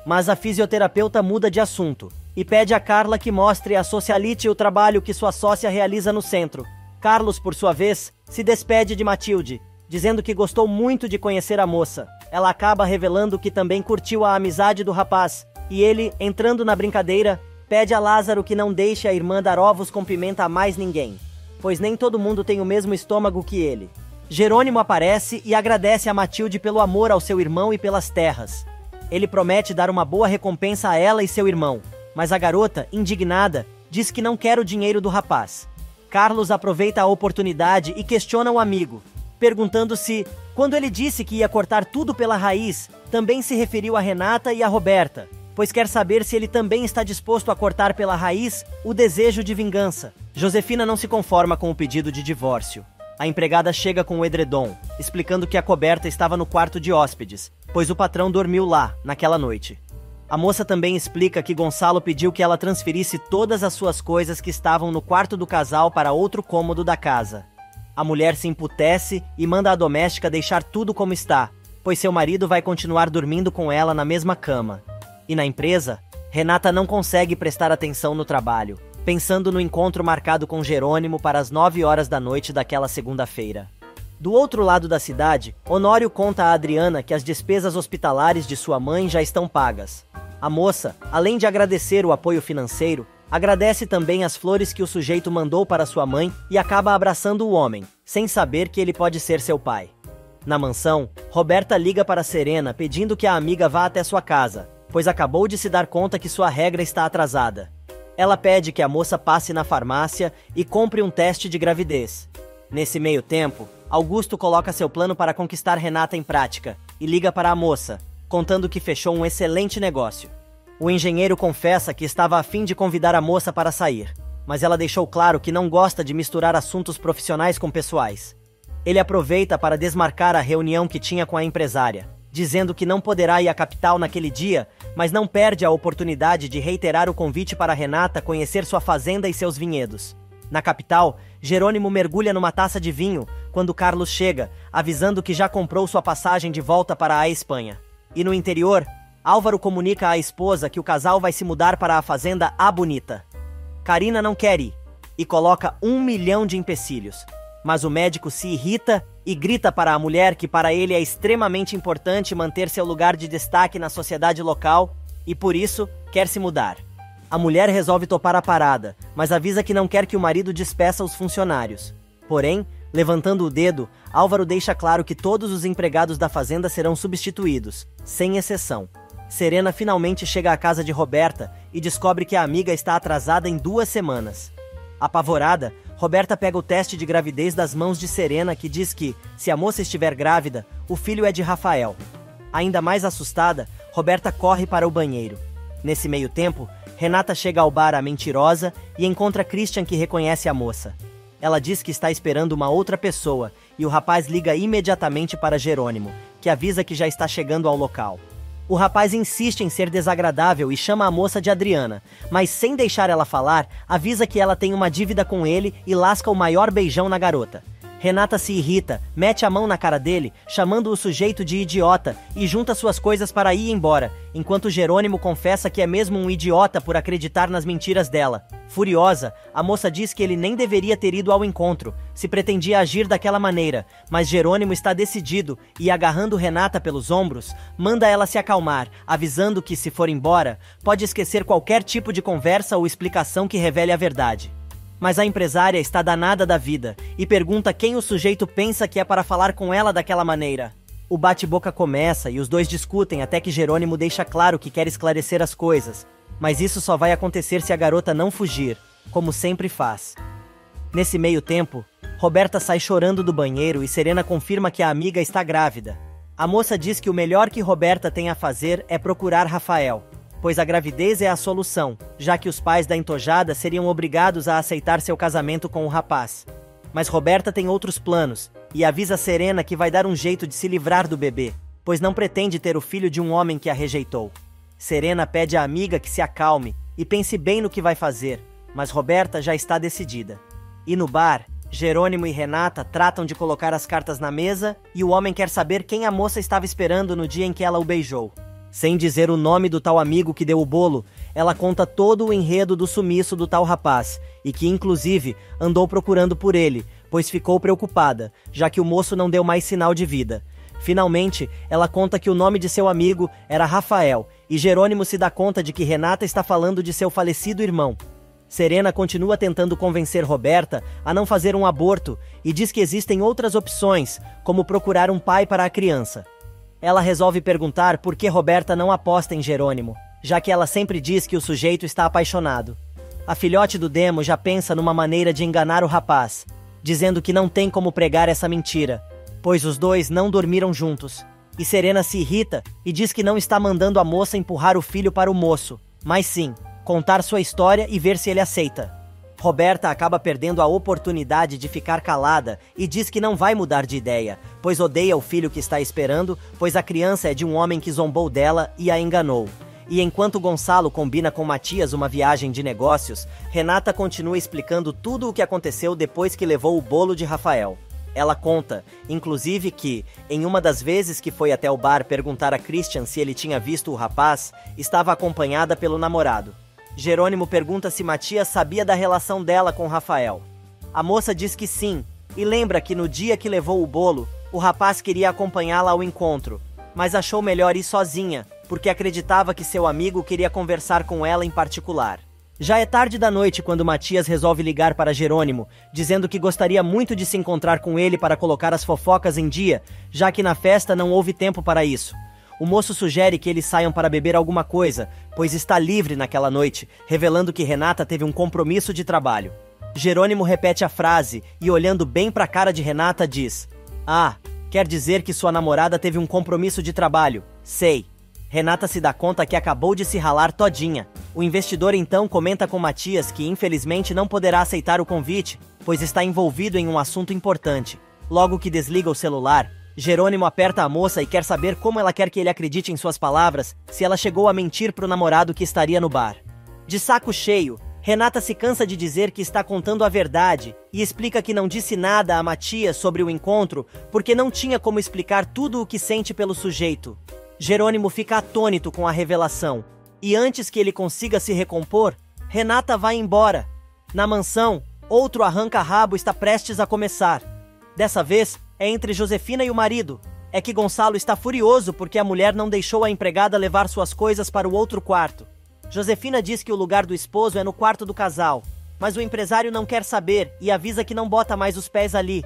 Mas a fisioterapeuta muda de assunto e pede a Carla que mostre à socialite o trabalho que sua sócia realiza no centro. Carlos, por sua vez, se despede de Matilde, dizendo que gostou muito de conhecer a moça. Ela acaba revelando que também curtiu a amizade do rapaz, e ele, entrando na brincadeira, pede a Lázaro que não deixe a irmã dar ovos com pimenta a mais ninguém, pois nem todo mundo tem o mesmo estômago que ele. Jerônimo aparece e agradece a Matilde pelo amor ao seu irmão e pelas terras. Ele promete dar uma boa recompensa a ela e seu irmão, mas a garota, indignada, diz que não quer o dinheiro do rapaz. Carlos aproveita a oportunidade e questiona o amigo, perguntando se, quando ele disse que ia cortar tudo pela raiz, também se referiu a Renata e a Roberta, pois quer saber se ele também está disposto a cortar pela raiz o desejo de vingança. Josefina não se conforma com o pedido de divórcio. A empregada chega com o edredom, explicando que a coberta estava no quarto de hóspedes, pois o patrão dormiu lá, naquela noite. A moça também explica que Gonçalo pediu que ela transferisse todas as suas coisas que estavam no quarto do casal para outro cômodo da casa. A mulher se emputece e manda a doméstica deixar tudo como está, pois seu marido vai continuar dormindo com ela na mesma cama. E na empresa, Renata não consegue prestar atenção no trabalho, pensando no encontro marcado com Jerônimo para as 9 horas da noite daquela segunda-feira. Do outro lado da cidade, Honório conta a Adriana que as despesas hospitalares de sua mãe já estão pagas. A moça, além de agradecer o apoio financeiro, agradece também as flores que o sujeito mandou para sua mãe e acaba abraçando o homem, sem saber que ele pode ser seu pai. Na mansão, Roberta liga para Serena pedindo que a amiga vá até sua casa, pois acabou de se dar conta que sua regra está atrasada. Ela pede que a moça passe na farmácia e compre um teste de gravidez. Nesse meio tempo, Augusto coloca seu plano para conquistar Renata em prática e liga para a moça, contando que fechou um excelente negócio. O engenheiro confessa que estava a fim de convidar a moça para sair, mas ela deixou claro que não gosta de misturar assuntos profissionais com pessoais. Ele aproveita para desmarcar a reunião que tinha com a empresária, dizendo que não poderá ir à capital naquele dia, mas não perde a oportunidade de reiterar o convite para Renata conhecer sua fazenda e seus vinhedos. Na capital, Jerônimo mergulha numa taça de vinho quando Carlos chega, avisando que já comprou sua passagem de volta para a Espanha. E no interior, Álvaro comunica à esposa que o casal vai se mudar para a fazenda A Bonita. Karina não quer ir e coloca 1 milhão de empecilhos, mas o médico se irrita e grita para a mulher que para ele é extremamente importante manter seu lugar de destaque na sociedade local e, por isso, quer se mudar. A mulher resolve topar a parada, mas avisa que não quer que o marido despeça os funcionários. Porém, levantando o dedo, Álvaro deixa claro que todos os empregados da fazenda serão substituídos, sem exceção. Serena finalmente chega à casa de Roberta e descobre que a amiga está atrasada em 2 semanas. Apavorada, Roberta pega o teste de gravidez das mãos de Serena, que diz que, se a moça estiver grávida, o filho é de Rafael. Ainda mais assustada, Roberta corre para o banheiro. Nesse meio tempo, Renata chega ao bar A Mentirosa e encontra Christian, que reconhece a moça. Ela diz que está esperando uma outra pessoa e o rapaz liga imediatamente para Jerônimo, que avisa que já está chegando ao local. O rapaz insiste em ser desagradável e chama a moça de Adriana, mas sem deixar ela falar, avisa que ela tem uma dívida com ele e lasca o maior beijão na garota. Renata se irrita, mete a mão na cara dele, chamando o sujeito de idiota e junta suas coisas para ir embora, enquanto Jerônimo confessa que é mesmo um idiota por acreditar nas mentiras dela. Furiosa, a moça diz que ele nem deveria ter ido ao encontro, se pretendia agir daquela maneira, mas Jerônimo está decidido e, agarrando Renata pelos ombros, manda ela se acalmar, avisando que, se for embora, pode esquecer qualquer tipo de conversa ou explicação que revele a verdade. Mas a empresária está danada da vida e pergunta quem o sujeito pensa que é para falar com ela daquela maneira. O bate-boca começa e os dois discutem até que Jerônimo deixa claro que quer esclarecer as coisas, mas isso só vai acontecer se a garota não fugir, como sempre faz. Nesse meio tempo, Roberta sai chorando do banheiro e Serena confirma que a amiga está grávida. A moça diz que o melhor que Roberta tem a fazer é procurar Rafael, pois a gravidez é a solução, já que os pais da entojada seriam obrigados a aceitar seu casamento com o rapaz. Mas Roberta tem outros planos, e avisa Serena que vai dar um jeito de se livrar do bebê, pois não pretende ter o filho de um homem que a rejeitou. Serena pede à amiga que se acalme e pense bem no que vai fazer, mas Roberta já está decidida. E no bar, Jerônimo e Renata tratam de colocar as cartas na mesa e o homem quer saber quem a moça estava esperando no dia em que ela o beijou. Sem dizer o nome do tal amigo que deu o bolo, ela conta todo o enredo do sumiço do tal rapaz e que, inclusive, andou procurando por ele, pois ficou preocupada, já que o moço não deu mais sinal de vida. Finalmente, ela conta que o nome de seu amigo era Rafael e Jerônimo se dá conta de que Renata está falando de seu falecido irmão. Serena continua tentando convencer Roberta a não fazer um aborto e diz que existem outras opções, como procurar um pai para a criança. Ela resolve perguntar por que Roberta não aposta em Jerônimo, já que ela sempre diz que o sujeito está apaixonado. A filhote do Demo já pensa numa maneira de enganar o rapaz, dizendo que não tem como pregar essa mentira, pois os dois não dormiram juntos. E Serena se irrita e diz que não está mandando a moça empurrar o filho para o moço, mas sim contar sua história e ver se ele aceita. Roberta acaba perdendo a oportunidade de ficar calada e diz que não vai mudar de ideia, pois odeia o filho que está esperando, pois a criança é de um homem que zombou dela e a enganou. E enquanto Gonçalo combina com Matias uma viagem de negócios, Renata continua explicando tudo o que aconteceu depois que levou o bolo de Rafael. Ela conta, inclusive, que, em uma das vezes que foi até o bar perguntar a Christian se ele tinha visto o rapaz, estava acompanhada pelo namorado. Jerônimo pergunta se Matias sabia da relação dela com Rafael. A moça diz que sim, e lembra que no dia que levou o bolo, o rapaz queria acompanhá-la ao encontro, mas achou melhor ir sozinha, porque acreditava que seu amigo queria conversar com ela em particular. Já é tarde da noite quando Matias resolve ligar para Jerônimo, dizendo que gostaria muito de se encontrar com ele para colocar as fofocas em dia, já que na festa não houve tempo para isso. O moço sugere que eles saiam para beber alguma coisa, pois está livre naquela noite, revelando que Renata teve um compromisso de trabalho. Jerônimo repete a frase e, olhando bem para a cara de Renata, diz: "Ah, quer dizer que sua namorada teve um compromisso de trabalho. Sei." Renata se dá conta que acabou de se ralar todinha. O investidor então comenta com Matias que infelizmente não poderá aceitar o convite, pois está envolvido em um assunto importante. Logo que desliga o celular, Jerônimo aperta a moça e quer saber como ela quer que ele acredite em suas palavras, se ela chegou a mentir para o namorado que estaria no bar. De saco cheio, Renata se cansa de dizer que está contando a verdade e explica que não disse nada a Matias sobre o encontro porque não tinha como explicar tudo o que sente pelo sujeito. Jerônimo fica atônito com a revelação, e antes que ele consiga se recompor, Renata vai embora. Na mansão, outro arranca-rabo está prestes a começar. Dessa vez, é entre Josefina e o marido. É que Gonçalo está furioso porque a mulher não deixou a empregada levar suas coisas para o outro quarto. Josefina diz que o lugar do esposo é no quarto do casal, mas o empresário não quer saber e avisa que não bota mais os pés ali.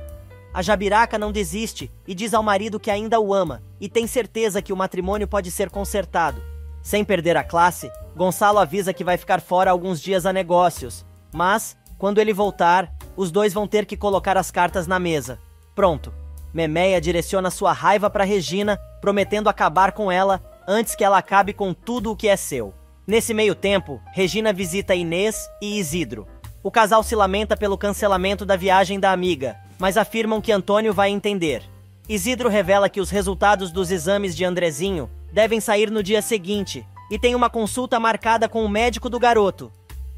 A Jabiraca não desiste e diz ao marido que ainda o ama e tem certeza que o matrimônio pode ser consertado. Sem perder a classe, Gonçalo avisa que vai ficar fora alguns dias a negócios, mas, quando ele voltar, os dois vão ter que colocar as cartas na mesa. Pronto. Memeia direciona sua raiva para Regina, prometendo acabar com ela antes que ela acabe com tudo o que é seu. Nesse meio tempo, Regina visita Inês e Isidro. O casal se lamenta pelo cancelamento da viagem da amiga, mas afirmam que Antônio vai entender. Isidro revela que os resultados dos exames de Andrezinho devem sair no dia seguinte e tem uma consulta marcada com o médico do garoto.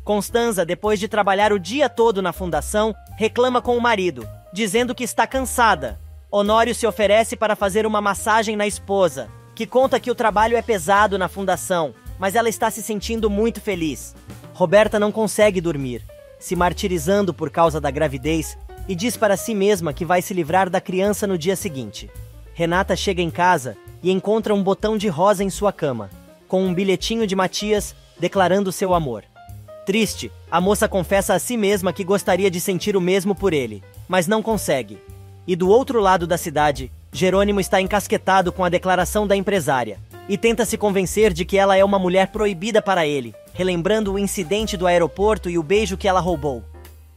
Constanza, depois de trabalhar o dia todo na fundação, reclama com o marido, dizendo que está cansada. Honório se oferece para fazer uma massagem na esposa, que conta que o trabalho é pesado na fundação, mas ela está se sentindo muito feliz. Roberta não consegue dormir, se martirizando por causa da gravidez, e diz para si mesma que vai se livrar da criança no dia seguinte. Renata chega em casa e encontra um botão de rosa em sua cama, com um bilhetinho de Matias declarando seu amor. Triste, a moça confessa a si mesma que gostaria de sentir o mesmo por ele, mas não consegue. E do outro lado da cidade, Jerônimo está encasquetado com a declaração da empresária e tenta se convencer de que ela é uma mulher proibida para ele, relembrando o incidente do aeroporto e o beijo que ela roubou.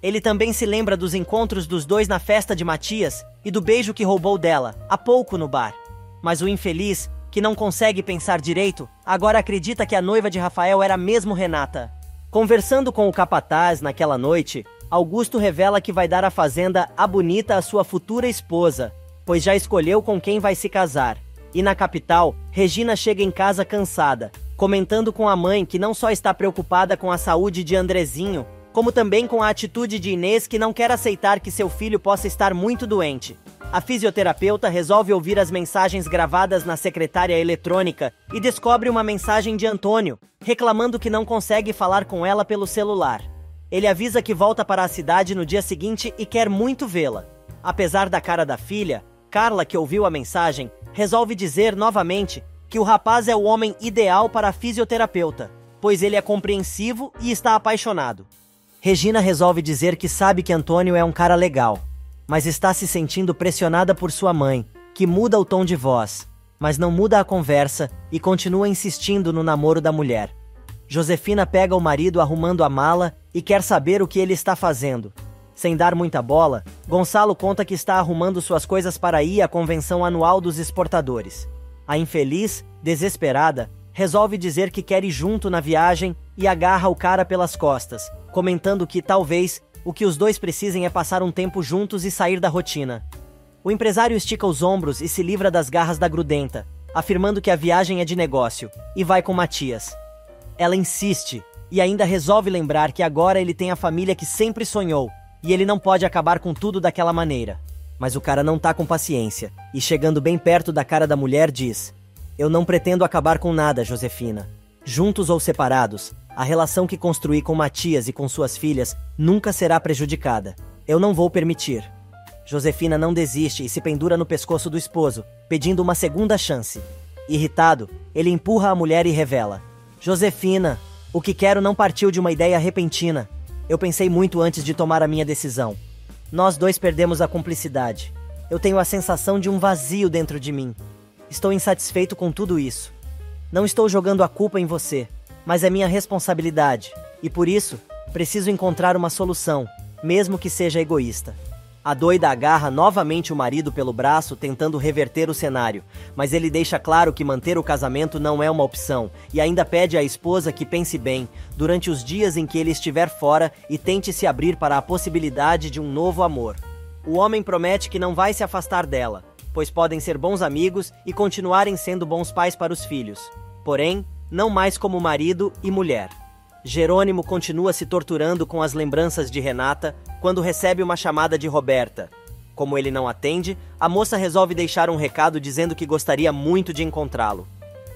Ele também se lembra dos encontros dos dois na festa de Matias e do beijo que roubou dela, há pouco no bar. Mas o infeliz, que não consegue pensar direito, agora acredita que a noiva de Rafael era mesmo Renata. Conversando com o capataz naquela noite, Augusto revela que vai dar a fazenda A Bonita à sua futura esposa, pois já escolheu com quem vai se casar. E na capital, Regina chega em casa cansada, comentando com a mãe que não só está preocupada com a saúde de Andrezinho, como também com a atitude de Inês, que não quer aceitar que seu filho possa estar muito doente. A fisioterapeuta resolve ouvir as mensagens gravadas na secretária eletrônica e descobre uma mensagem de Antônio, reclamando que não consegue falar com ela pelo celular. Ele avisa que volta para a cidade no dia seguinte e quer muito vê-la. Apesar da cara da filha, Carla, que ouviu a mensagem, resolve dizer novamente que o rapaz é o homem ideal para a fisioterapeuta, pois ele é compreensivo e está apaixonado. Regina resolve dizer que sabe que Antônio é um cara legal, mas está se sentindo pressionada por sua mãe, que muda o tom de voz, mas não muda a conversa e continua insistindo no namoro da mulher. Josefina pega o marido arrumando a mala e quer saber o que ele está fazendo. Sem dar muita bola, Gonçalo conta que está arrumando suas coisas para ir à convenção anual dos exportadores. A infeliz, desesperada, resolve dizer que quer ir junto na viagem e agarra o cara pelas costas, comentando que talvez o que os dois precisem é passar um tempo juntos e sair da rotina. O empresário estica os ombros e se livra das garras da grudenta, afirmando que a viagem é de negócio, e vai com Matias. Ela insiste, e ainda resolve lembrar que agora ele tem a família que sempre sonhou, e ele não pode acabar com tudo daquela maneira. Mas o cara não tá com paciência, e chegando bem perto da cara da mulher diz: "Eu não pretendo acabar com nada, Josefina. Juntos ou separados, a relação que construí com Matias e com suas filhas nunca será prejudicada. Eu não vou permitir." Josefina não desiste e se pendura no pescoço do esposo, pedindo uma segunda chance. Irritado, ele empurra a mulher e revela: "Josefina, o que quero não partiu de uma ideia repentina. Eu pensei muito antes de tomar a minha decisão. Nós dois perdemos a cumplicidade. Eu tenho a sensação de um vazio dentro de mim. Estou insatisfeito com tudo isso. Não estou jogando a culpa em você, mas é minha responsabilidade, e por isso, preciso encontrar uma solução, mesmo que seja egoísta." A doida agarra novamente o marido pelo braço, tentando reverter o cenário, mas ele deixa claro que manter o casamento não é uma opção, e ainda pede à esposa que pense bem, durante os dias em que ele estiver fora, e tente se abrir para a possibilidade de um novo amor. O homem promete que não vai se afastar dela, pois podem ser bons amigos e continuarem sendo bons pais para os filhos. Porém, não mais como marido e mulher. Jerônimo continua se torturando com as lembranças de Renata quando recebe uma chamada de Roberta. Como ele não atende, a moça resolve deixar um recado dizendo que gostaria muito de encontrá-lo.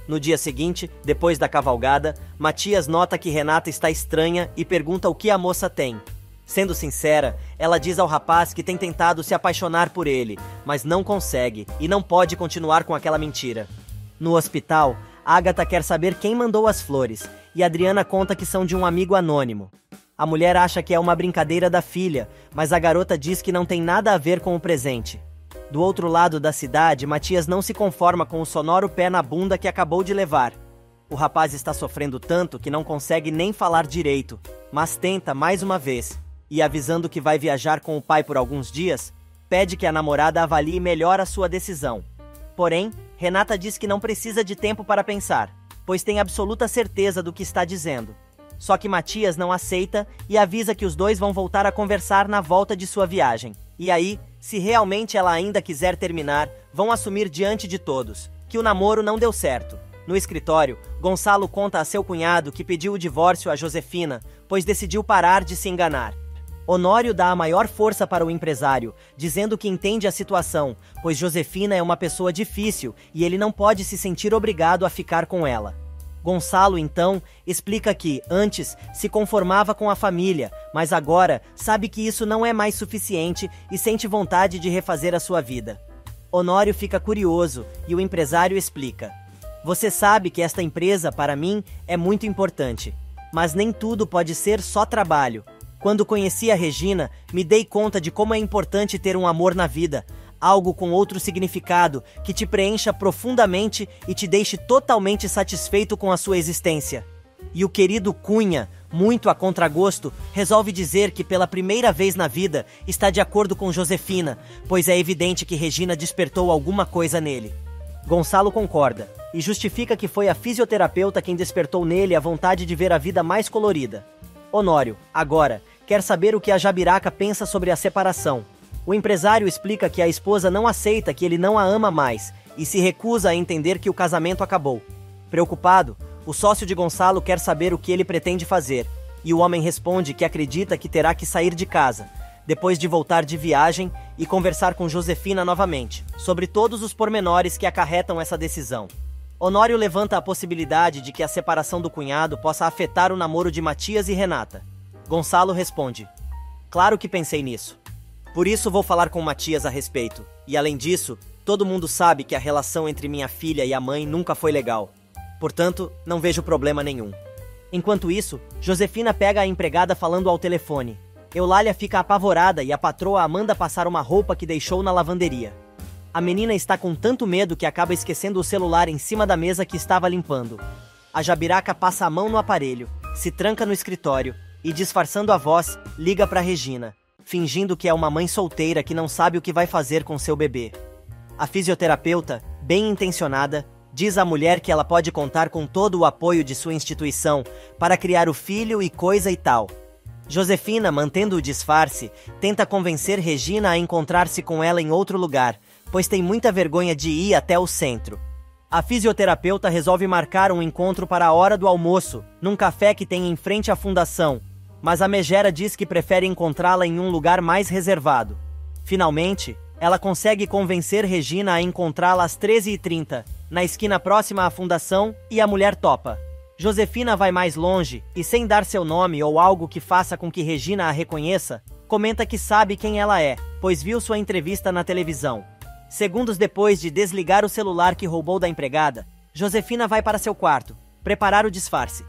No dia seguinte, depois da cavalgada, Matias nota que Renata está estranha e pergunta o que a moça tem. Sendo sincera, ela diz ao rapaz que tem tentado se apaixonar por ele, mas não consegue e não pode continuar com aquela mentira. No hospital, Agatha quer saber quem mandou as flores, e Adriana conta que são de um amigo anônimo. A mulher acha que é uma brincadeira da filha, mas a garota diz que não tem nada a ver com o presente. Do outro lado da cidade, Matias não se conforma com o sonoro pé na bunda que acabou de levar. O rapaz está sofrendo tanto que não consegue nem falar direito, mas tenta mais uma vez, e avisando que vai viajar com o pai por alguns dias, pede que a namorada avalie melhor a sua decisão. Porém, Renata diz que não precisa de tempo para pensar, pois tem absoluta certeza do que está dizendo. Só que Matias não aceita e avisa que os dois vão voltar a conversar na volta de sua viagem. E aí, se realmente ela ainda quiser terminar, vão assumir diante de todos que o namoro não deu certo. No escritório, Gonçalo conta a seu cunhado que pediu o divórcio a Josefina, pois decidiu parar de se enganar. Honório dá a maior força para o empresário, dizendo que entende a situação, pois Josefina é uma pessoa difícil e ele não pode se sentir obrigado a ficar com ela. Gonçalo, então, explica que, antes, se conformava com a família, mas agora sabe que isso não é mais suficiente e sente vontade de refazer a sua vida. Honório fica curioso e o empresário explica: "Você sabe que esta empresa, para mim, é muito importante, mas nem tudo pode ser só trabalho. Quando conheci a Regina, me dei conta de como é importante ter um amor na vida, algo com outro significado, que te preencha profundamente e te deixe totalmente satisfeito com a sua existência." E o querido Cunha, muito a contragosto, resolve dizer que pela primeira vez na vida está de acordo com Josefina, pois é evidente que Regina despertou alguma coisa nele. Gonçalo concorda e justifica que foi a fisioterapeuta quem despertou nele a vontade de ver a vida mais colorida. Honório, agora, quer saber o que a Jabiraca pensa sobre a separação. O empresário explica que a esposa não aceita que ele não a ama mais e se recusa a entender que o casamento acabou. Preocupado, o sócio de Gonçalo quer saber o que ele pretende fazer. e o homem responde que acredita que terá que sair de casa, depois de voltar de viagem e conversar com Josefina novamente, sobre todos os pormenores que acarretam essa decisão. Honório levanta a possibilidade de que a separação do cunhado possa afetar o namoro de Matias e Renata. Gonçalo responde: claro que pensei nisso. Por isso vou falar com Matias a respeito, e além disso, todo mundo sabe que a relação entre minha filha e a mãe nunca foi legal. Portanto, não vejo problema nenhum. Enquanto isso, Josefina pega a empregada falando ao telefone. Eulália fica apavorada e a patroa a manda passar uma roupa que deixou na lavanderia. A menina está com tanto medo que acaba esquecendo o celular em cima da mesa que estava limpando. A Jabiraca passa a mão no aparelho, se tranca no escritório e, disfarçando a voz, liga para Regina, fingindo que é uma mãe solteira que não sabe o que vai fazer com seu bebê. A fisioterapeuta, bem intencionada, diz à mulher que ela pode contar com todo o apoio de sua instituição para criar o filho e coisa e tal. Josefina, mantendo o disfarce, tenta convencer Regina a encontrar-se com ela em outro lugar, pois tem muita vergonha de ir até o centro. A fisioterapeuta resolve marcar um encontro para a hora do almoço, num café que tem em frente à fundação, mas a megera diz que prefere encontrá-la em um lugar mais reservado. Finalmente, ela consegue convencer Regina a encontrá-la às 13h30, na esquina próxima à fundação, e a mulher topa. Josefina vai mais longe e, sem dar seu nome ou algo que faça com que Regina a reconheça, comenta que sabe quem ela é, pois viu sua entrevista na televisão. Segundos depois de desligar o celular que roubou da empregada, Josefina vai para seu quarto, preparar o disfarce.